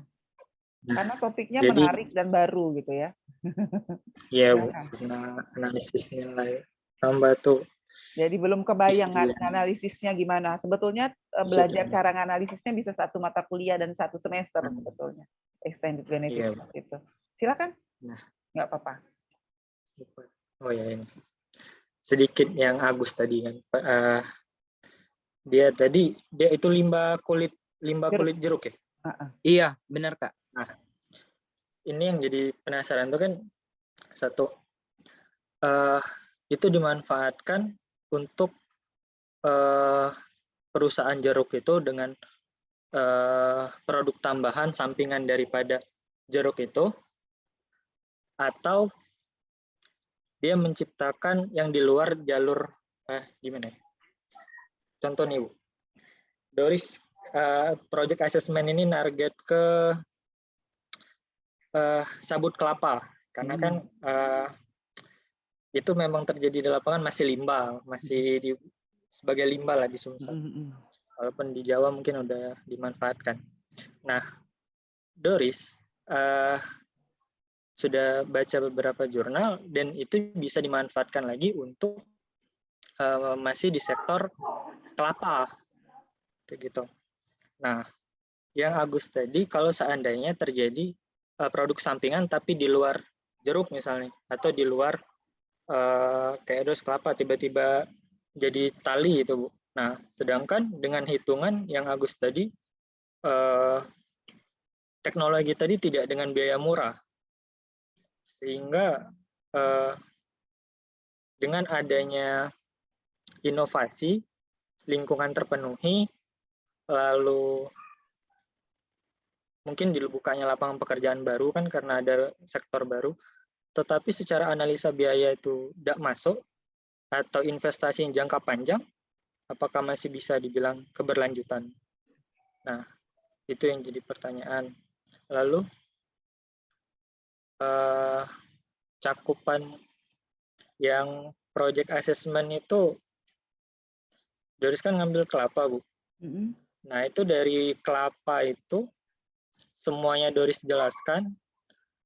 Nah, karena topiknya jadi, menarik dan baru gitu ya. Iya Bu, karena analisis nilai tambah tuh. Jadi belum kebayang Iya. analisisnya gimana. Sebetulnya belajar cara analisisnya bisa 1 mata kuliah dan 1 semester sebetulnya. Extended benefit itu. Silakan. Nah, nggak apa-apa. Oh ya ini. Sedikit yang Agus tadi kan. Dia itu limbah kulit jeruk ya? Iya, benar Kak. Nah, ini yang jadi penasaran tuh kan satu, itu dimanfaatkan untuk perusahaan jeruk itu dengan produk tambahan sampingan daripada jeruk itu, atau dia menciptakan yang di luar jalur gimana ya? Contoh nih Bu, Doris project assessment ini target ke sabut kelapa, karena kan itu memang terjadi di lapangan masih limbah, masih sebagai limbah lah di Sumsel. Walaupun di Jawa mungkin udah dimanfaatkan. Nah, Doris sudah baca beberapa jurnal dan itu bisa dimanfaatkan lagi untuk masih di sektor kelapa, kayak gitu. Nah, yang Agus tadi, kalau seandainya terjadi produk sampingan tapi di luar jeruk misalnya, atau di luar kayak dos kelapa tiba-tiba jadi tali itu Bu. Nah, sedangkan dengan hitungan yang Agus tadi, teknologi tadi tidak dengan biaya murah, sehingga dengan adanya inovasi, lingkungan terpenuhi, lalu mungkin dibukanya lapangan pekerjaan baru kan karena ada sektor baru, tetapi secara analisa biaya itu tidak masuk, atau investasi yang jangka panjang, apakah masih bisa dibilang keberlanjutan? Nah, itu yang jadi pertanyaan. Lalu, cakupan yang project assessment itu, Doris kan ngambil kelapa, Bu. Nah, itu dari kelapa itu, semuanya Doris jelaskan,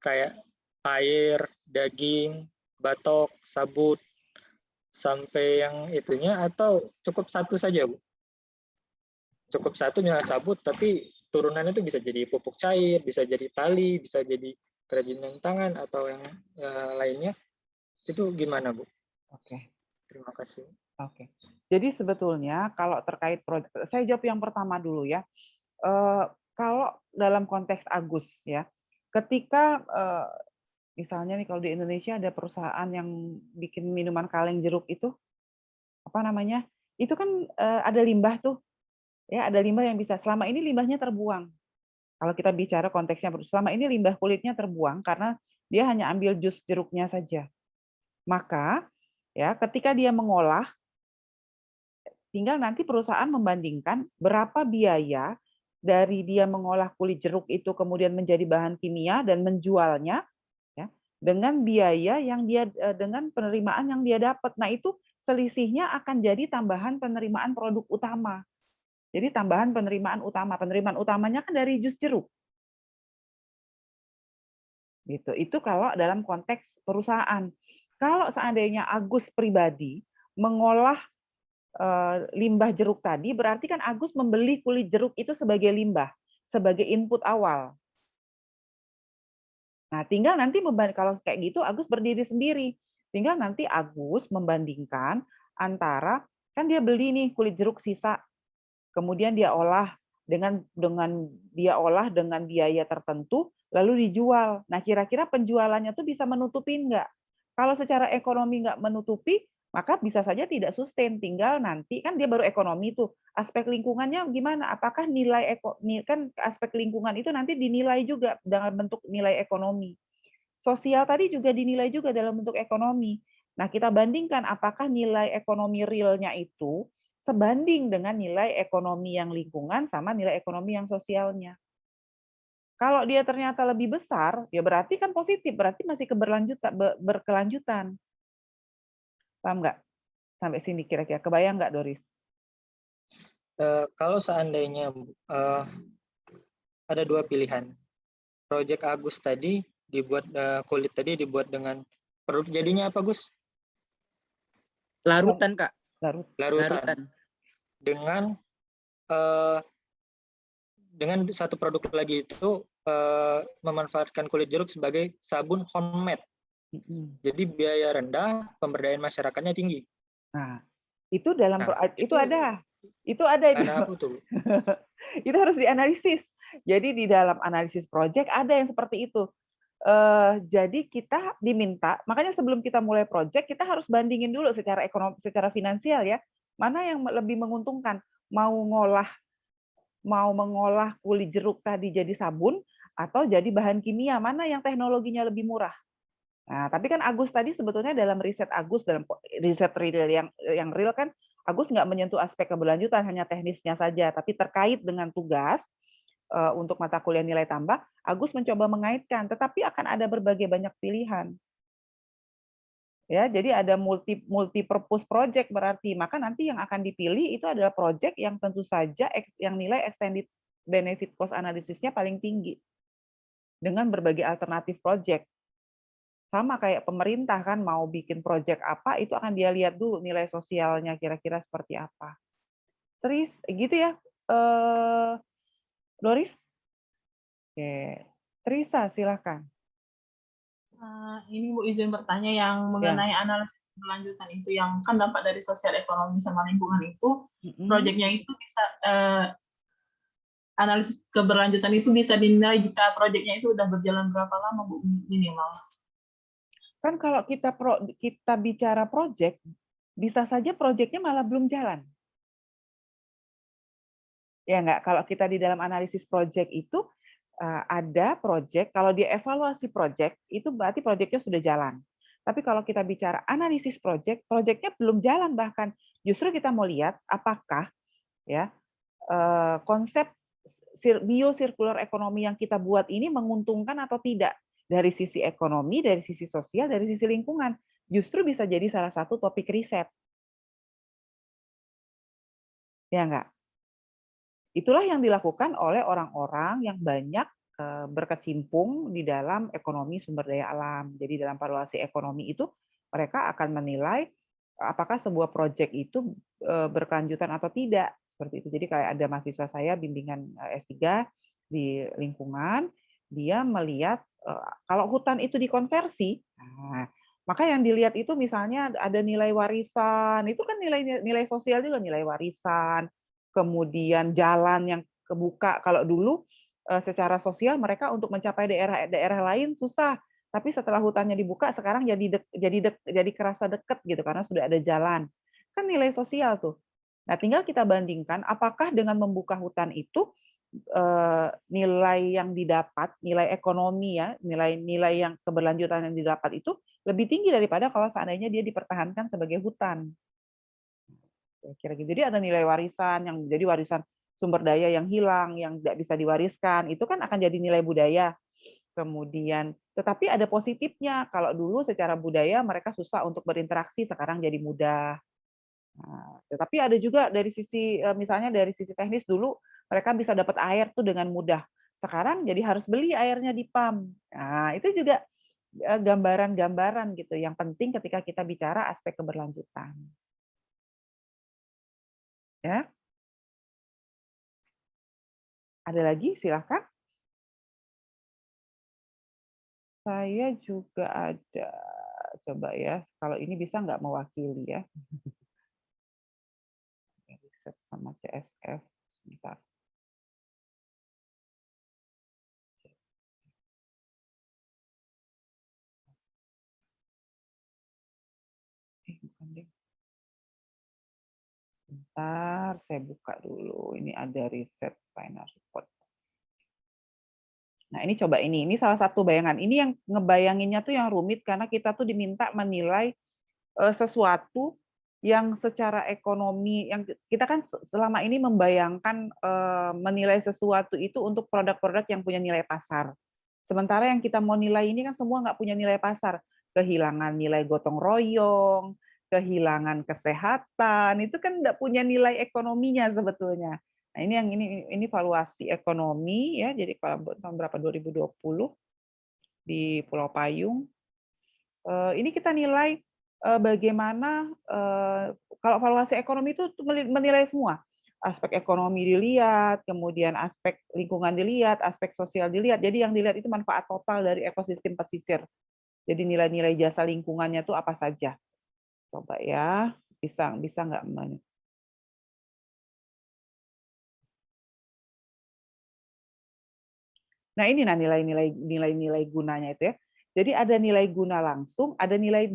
kayak air, daging, batok, sabut, sampai yang itunya, atau cukup satu saja, Bu? Cukup satu misalnya sabut, tapi turunannya itu bisa jadi pupuk cair, bisa jadi tali, bisa jadi kerajinan tangan, atau yang lainnya. Itu gimana, Bu? Oke. Terima kasih. Oke. Jadi sebetulnya kalau terkait proyek, saya jawab yang pertama dulu ya. Kalau dalam konteks Agus ya, ketika misalnya nih kalau di Indonesia ada perusahaan yang bikin minuman kaleng jeruk itu, apa namanya? Itu kan ada limbah tuh, ya ada limbah yang bisa. Selama ini limbahnya terbuang. Kalau kita bicara konteksnya, selama ini limbah kulitnya terbuang karena dia hanya ambil jus jeruknya saja. Maka ya ketika dia mengolah, tinggal nanti perusahaan membandingkan berapa biaya dari dia mengolah kulit jeruk itu kemudian menjadi bahan kimia dan menjualnya ya, dengan biaya yang dia dengan penerimaan yang dia dapat. Nah, itu selisihnya akan jadi tambahan penerimaan produk utama. Jadi tambahan penerimaan utama. Penerimaan utamanya kan dari jus jeruk. Gitu. Itu kalau dalam konteks perusahaan. Kalau seandainya Agus pribadi mengolah limbah jeruk tadi, berarti kan Agus membeli kulit jeruk itu sebagai limbah, sebagai input awal. Nah, tinggal nanti kalau kayak gitu Agus berdiri sendiri. Tinggal nanti Agus membandingkan antara, kan dia beli nih kulit jeruk sisa, kemudian dia olah dengan biaya tertentu, lalu dijual. Nah, kira-kira penjualannya tuh bisa menutupi enggak? Kalau secara ekonomi enggak menutupi, maka bisa saja tidak sustain. Tinggal nanti kan dia baru ekonomi tuh. Aspek lingkungannya gimana? Apakah kan aspek lingkungan itu nanti dinilai juga dalam bentuk nilai ekonomi. Sosial tadi juga dinilai juga dalam bentuk ekonomi. Nah, kita bandingkan apakah nilai ekonomi realnya itu sebanding dengan nilai ekonomi yang lingkungan sama nilai ekonomi yang sosialnya. Kalau dia ternyata lebih besar, ya berarti kan positif, berarti masih berkelanjutan. Paham nggak? Sampai sini kira-kira kebayang nggak, Doris? Kalau seandainya ada dua pilihan, Project Agus tadi dibuat kulit tadi dibuat dengan produk, jadinya apa, Gus? Larutan, Kak. Larutan. Dengan satu produk lagi itu memanfaatkan kulit jeruk sebagai sabun homemade. Jadi biaya rendah, pemberdayaan masyarakatnya tinggi. Nah, itu ada itu. Apa tuh? Itu harus dianalisis. Jadi di dalam analisis project ada yang seperti itu. Jadi kita diminta, makanya sebelum kita mulai project kita harus bandingin dulu secara ekonomi, secara finansial ya, mana yang lebih menguntungkan, mau mengolah kulit jeruk tadi jadi sabun atau jadi bahan kimia, mana yang teknologinya lebih murah. Nah, tapi kan Agus tadi sebetulnya dalam riset Agus, dalam riset real yang real kan, Agus nggak menyentuh aspek keberlanjutan, hanya teknisnya saja, tapi terkait dengan tugas untuk mata kuliah nilai tambah, Agus mencoba mengaitkan, tetapi akan ada berbagai banyak pilihan. Ya, jadi ada multi purpose project berarti, maka nanti yang akan dipilih itu adalah project yang tentu saja yang nilai extended benefit cost analisisnya paling tinggi dengan berbagai alternatif project. Sama kayak pemerintah kan mau bikin project apa, itu akan dia lihat dulu nilai sosialnya kira-kira seperti apa. Terus gitu ya, Doris? Oke, Trisa silakan. Ini Bu izin bertanya yang mengenai analisis keberlanjutan itu yang kan dampak dari sosial ekonomi sama lingkungan itu, proyeknya itu bisa analisis keberlanjutan itu bisa dinilai jika proyeknya itu udah berjalan berapa lama Bu minimal? Kan kalau kita bicara proyek, bisa saja proyeknya malah belum jalan. Ya enggak, kalau kita di dalam analisis proyek itu ada proyek, kalau dia evaluasi proyek, itu berarti proyeknya sudah jalan. Tapi kalau kita bicara analisis proyek, proyeknya belum jalan bahkan. Justru kita mau lihat apakah ya konsep biosirkular ekonomi yang kita buat ini menguntungkan atau tidak dari sisi ekonomi, dari sisi sosial, dari sisi lingkungan. Justru bisa jadi salah satu topik riset. Ya enggak? Itulah yang dilakukan oleh orang-orang yang banyak berkecimpung di dalam ekonomi sumber daya alam. Jadi dalam valuasi ekonomi itu mereka akan menilai apakah sebuah proyek itu berkelanjutan atau tidak. Seperti itu. Jadi kayak ada mahasiswa saya bimbingan S3 di lingkungan, dia melihat kalau hutan itu dikonversi, maka yang dilihat itu misalnya ada nilai warisan, itu kan nilai sosial juga, nilai warisan, kemudian jalan yang kebuka. Kalau dulu secara sosial mereka untuk mencapai daerah lain susah, tapi setelah hutannya dibuka sekarang jadi kerasa dekat gitu karena sudah ada jalan. Kan nilai sosial tuh. Nah, tinggal kita bandingkan apakah dengan membuka hutan itu nilai yang didapat, nilai ekonomi ya, nilai yang keberlanjutan yang didapat itu lebih tinggi daripada kalau seandainya dia dipertahankan sebagai hutan. Kira-kira gitu. Jadi ada nilai warisan yang menjadi warisan sumber daya yang hilang, yang tidak bisa diwariskan, itu kan akan jadi nilai budaya. Kemudian, tetapi ada positifnya. Kalau dulu secara budaya mereka susah untuk berinteraksi, sekarang jadi mudah. Nah, tetapi ada juga dari sisi misalnya dari sisi teknis dulu mereka bisa dapat air tuh dengan mudah. Sekarang jadi harus beli airnya di PAM. Nah, itu juga gambaran-gambaran gitu yang penting ketika kita bicara aspek keberlanjutan. Ya. Ada lagi? Silakan. Saya juga ada. Coba ya, kalau ini bisa nggak mewakili ya. Riset sama CSF. Sebentar. Bukan deh. Sebentar, saya buka dulu. Ini ada riset final report. Nah, ini coba ini salah satu bayangan. Ini yang ngebayanginnya tuh yang rumit karena kita tuh diminta menilai sesuatu yang secara ekonomi yang kita kan selama ini membayangkan menilai sesuatu itu untuk produk-produk yang punya nilai pasar. Sementara yang kita mau nilai ini kan semua nggak punya nilai pasar. Kehilangan nilai gotong royong, kehilangan kesehatan, itu kan nggak punya nilai ekonominya sebetulnya. Nah, ini yang ini valuasi ekonomi ya, jadi tahun berapa 2020 di Pulau Payung. Ini kita nilai bagaimana kalau valuasi ekonomi itu menilai semua. Aspek ekonomi dilihat, kemudian aspek lingkungan dilihat, aspek sosial dilihat. Jadi yang dilihat itu manfaat total dari ekosistem pesisir. Jadi nilai-nilai jasa lingkungannya itu apa saja. Coba ya, bisa nggak? Nah, ini nilai-nilai gunanya itu ya. Jadi ada nilai guna langsung, ada nilai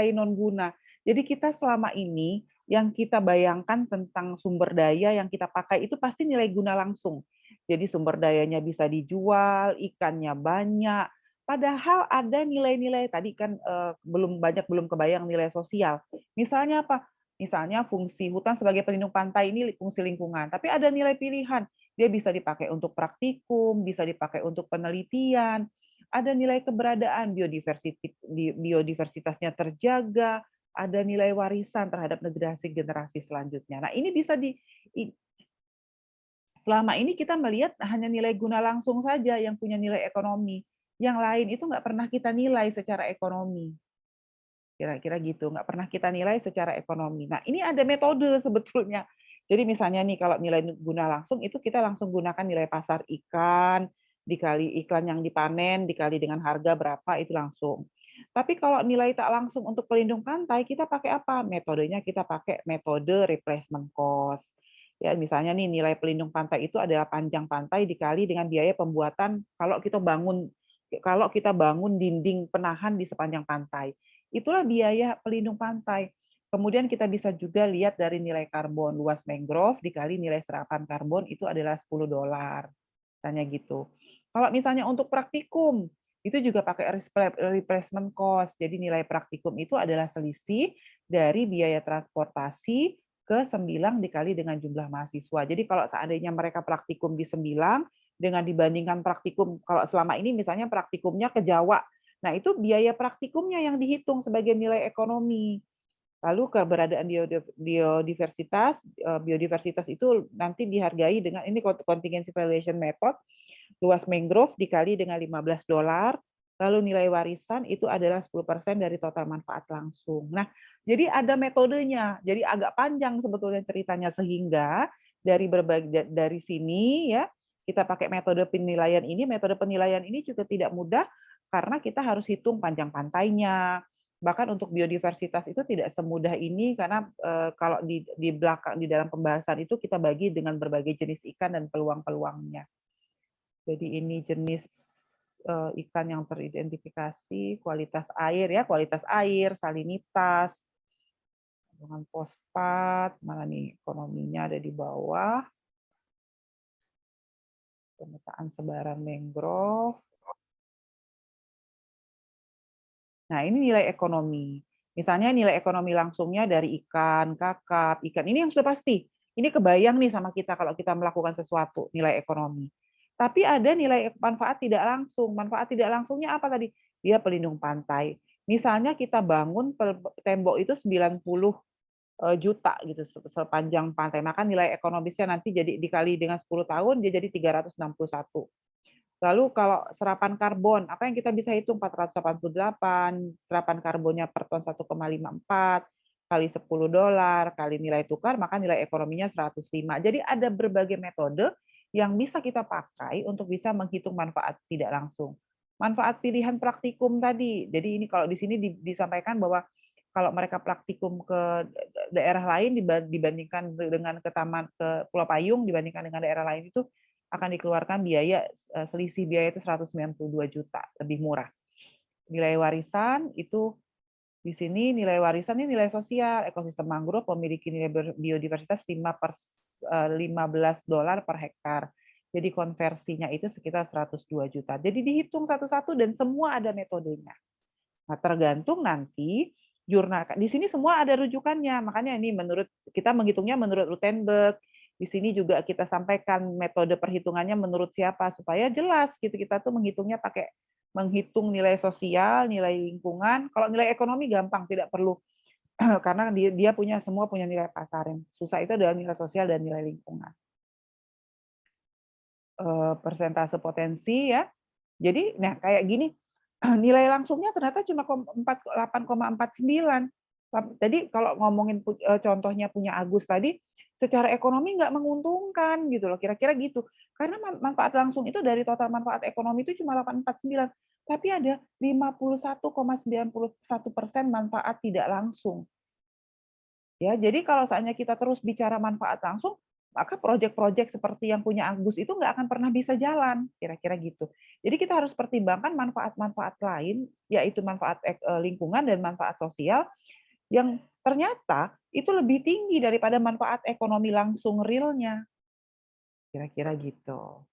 non guna. Jadi kita selama ini yang kita bayangkan tentang sumber daya yang kita pakai itu pasti nilai guna langsung. Jadi sumber dayanya bisa dijual, ikannya banyak. Padahal ada nilai-nilai tadi kan belum kebayang nilai sosial. Misalnya apa? Misalnya fungsi hutan sebagai pelindung pantai ini fungsi lingkungan, tapi ada nilai pilihan. Dia bisa dipakai untuk praktikum, bisa dipakai untuk penelitian, ada nilai keberadaan, biodiversitasnya terjaga, ada nilai warisan terhadap generasi selanjutnya. Nah, ini bisa selama ini kita melihat hanya nilai guna langsung saja yang punya nilai ekonomi. Yang lain itu nggak pernah kita nilai secara ekonomi. Kira-kira gitu, nggak pernah kita nilai secara ekonomi. Nah, ini ada metode sebetulnya. Jadi misalnya nih, kalau nilai guna langsung, itu kita langsung gunakan nilai pasar ikan, dikali iklan yang dipanen, dikali dengan harga berapa, itu langsung. Tapi kalau nilai tak langsung untuk pelindung pantai, kita pakai apa? Metodenya kita pakai metode replacement cost. Ya, misalnya nih, nilai pelindung pantai itu adalah panjang pantai dikali dengan biaya pembuatan kalau kita bangun dinding penahan di sepanjang pantai. Itulah biaya pelindung pantai. Kemudian kita bisa juga lihat dari nilai karbon. Luas mangrove dikali nilai serapan karbon itu adalah $10. Misalnya gitu. Kalau misalnya untuk praktikum, itu juga pakai replacement cost. Jadi nilai praktikum itu adalah selisih dari biaya transportasi ke Sembilang dikali dengan jumlah mahasiswa. Jadi kalau seandainya mereka praktikum di Sembilang, dengan dibandingkan praktikum, kalau selama ini misalnya praktikumnya ke Jawa, nah, itu biaya praktikumnya yang dihitung sebagai nilai ekonomi. Lalu keberadaan biodiversitas itu nanti dihargai dengan ini contingency valuation method, luas mangrove dikali dengan $15, lalu nilai warisan itu adalah 10% dari total manfaat langsung. Nah, jadi ada metodenya. Jadi agak panjang sebetulnya ceritanya sehingga dari sini ya kita pakai metode penilaian ini. Metode penilaian ini juga tidak mudah karena kita harus hitung panjang pantainya. Bahkan untuk biodiversitas itu tidak semudah ini karena kalau di dalam pembahasan itu kita bagi dengan berbagai jenis ikan dan peluang-peluangnya. Jadi ini jenis ikan yang teridentifikasi, kualitas air, salinitas, dengan fosfat, mana nih ekonominya ada di bawah. Pemetaan sebaran mangrove. Nah, ini nilai ekonomi. Misalnya nilai ekonomi langsungnya dari ikan, kakap, ikan. Ini yang sudah pasti. Ini kebayang nih sama kita kalau kita melakukan sesuatu, nilai ekonomi. Tapi ada nilai manfaat tidak langsung. Manfaat tidak langsungnya apa tadi? Dia pelindung pantai. Misalnya kita bangun tembok itu 90 juta gitu sepanjang pantai. Maka nilai ekonomisnya nanti jadi dikali dengan 10 tahun dia jadi 361. Lalu kalau serapan karbon, apa yang kita bisa hitung 488, serapan karbonnya per ton 1,54 kali $10 kali nilai tukar, maka nilai ekonominya 105. Jadi ada berbagai metode yang bisa kita pakai untuk bisa menghitung manfaat tidak langsung. Manfaat pilihan praktikum tadi. Jadi ini kalau di sini disampaikan bahwa kalau mereka praktikum ke daerah lain dibandingkan dengan ke Pulau Payung dibandingkan dengan daerah lain itu akan dikeluarkan biaya selisih biaya itu 192 juta, lebih murah. Nilai warisan itu di sini nilai warisan ini nilai sosial, ekosistem mangrove memiliki nilai biodiversitas $15 per hektar. Jadi konversinya itu sekitar 102 juta. Jadi dihitung satu-satu dan semua ada metodenya. Nah, tergantung nanti jurnal. Di sini semua ada rujukannya. Makanya ini menurut kita menghitungnya menurut Rutenberg. Di sini juga kita sampaikan metode perhitungannya menurut siapa supaya jelas gitu kita tuh menghitungnya pakai menghitung nilai sosial, nilai lingkungan. Kalau nilai ekonomi gampang, tidak perlu karena dia semua punya nilai pasar. Yang susah itu adalah nilai sosial dan nilai lingkungan. Persentase potensi ya. Jadi nah kayak gini nilai langsungnya ternyata cuma 8,49. Jadi kalau ngomongin contohnya punya Agus tadi, secara ekonomi nggak menguntungkan gitu loh, kira-kira gitu. Karena manfaat langsung itu dari total manfaat ekonomi itu cuma 849, tapi ada 51,91% manfaat tidak langsung. Ya, jadi kalau saatnya kita terus bicara manfaat langsung, maka proyek-proyek seperti yang punya Agus itu nggak akan pernah bisa jalan, kira-kira gitu. Jadi kita harus pertimbangkan manfaat-manfaat lain, yaitu manfaat lingkungan dan manfaat sosial, yang ternyata itu lebih tinggi daripada manfaat ekonomi langsung realnya. Kira-kira gitu.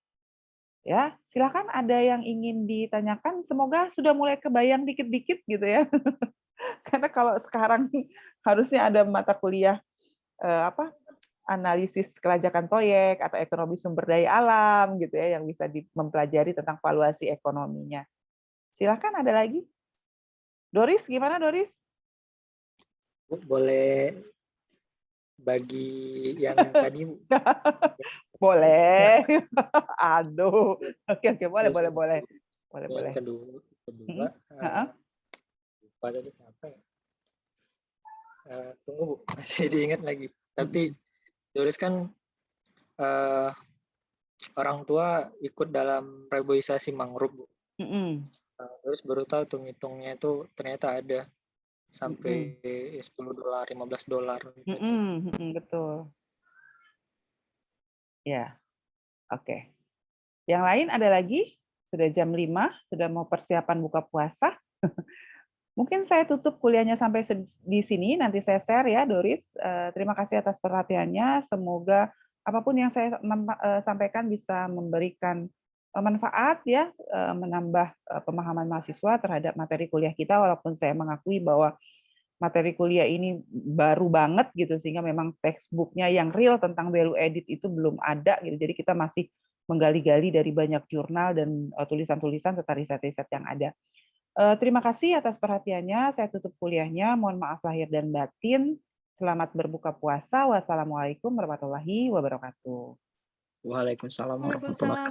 Ya, silakan ada yang ingin ditanyakan. Semoga sudah mulai kebayang dikit-dikit gitu ya. Karena kalau sekarang harusnya ada mata kuliah analisis kelayakan proyek atau ekonomi sumber daya alam gitu ya yang bisa mempelajari tentang valuasi ekonominya. Silakan ada lagi. Doris, gimana Doris? Boleh bagi yang tadi Bu. Boleh. Aduh. Oke, boleh. Yang kedua lupa tadi apa ya? Tunggu Bu, masih diingat lagi. Tapi Doris kan orang tua ikut dalam reboisasi mangrove Bu. Terus baru tahu tuh ngitungnya itu ternyata ada sampai $10, $15. Betul. Ya, oke. Yang lain ada lagi? Sudah jam 5, sudah mau persiapan buka puasa. Mungkin saya tutup kuliahnya sampai di sini, nanti saya share ya Doris. Terima kasih atas perhatiannya, semoga apapun yang saya sampaikan bisa memberikan manfaat ya, menambah pemahaman mahasiswa terhadap materi kuliah kita, walaupun saya mengakui bahwa materi kuliah ini baru banget gitu, sehingga memang textbook-nya yang real tentang value added itu belum ada gitu. Jadi kita masih menggali-gali dari banyak jurnal dan tulisan-tulisan serta riset-riset yang ada. Terima kasih atas perhatiannya. Saya tutup kuliahnya. Mohon maaf lahir dan batin. Selamat berbuka puasa. Wassalamualaikum warahmatullahi wabarakatuh. Waalaikumsalam warahmatullahi wabarakatuh.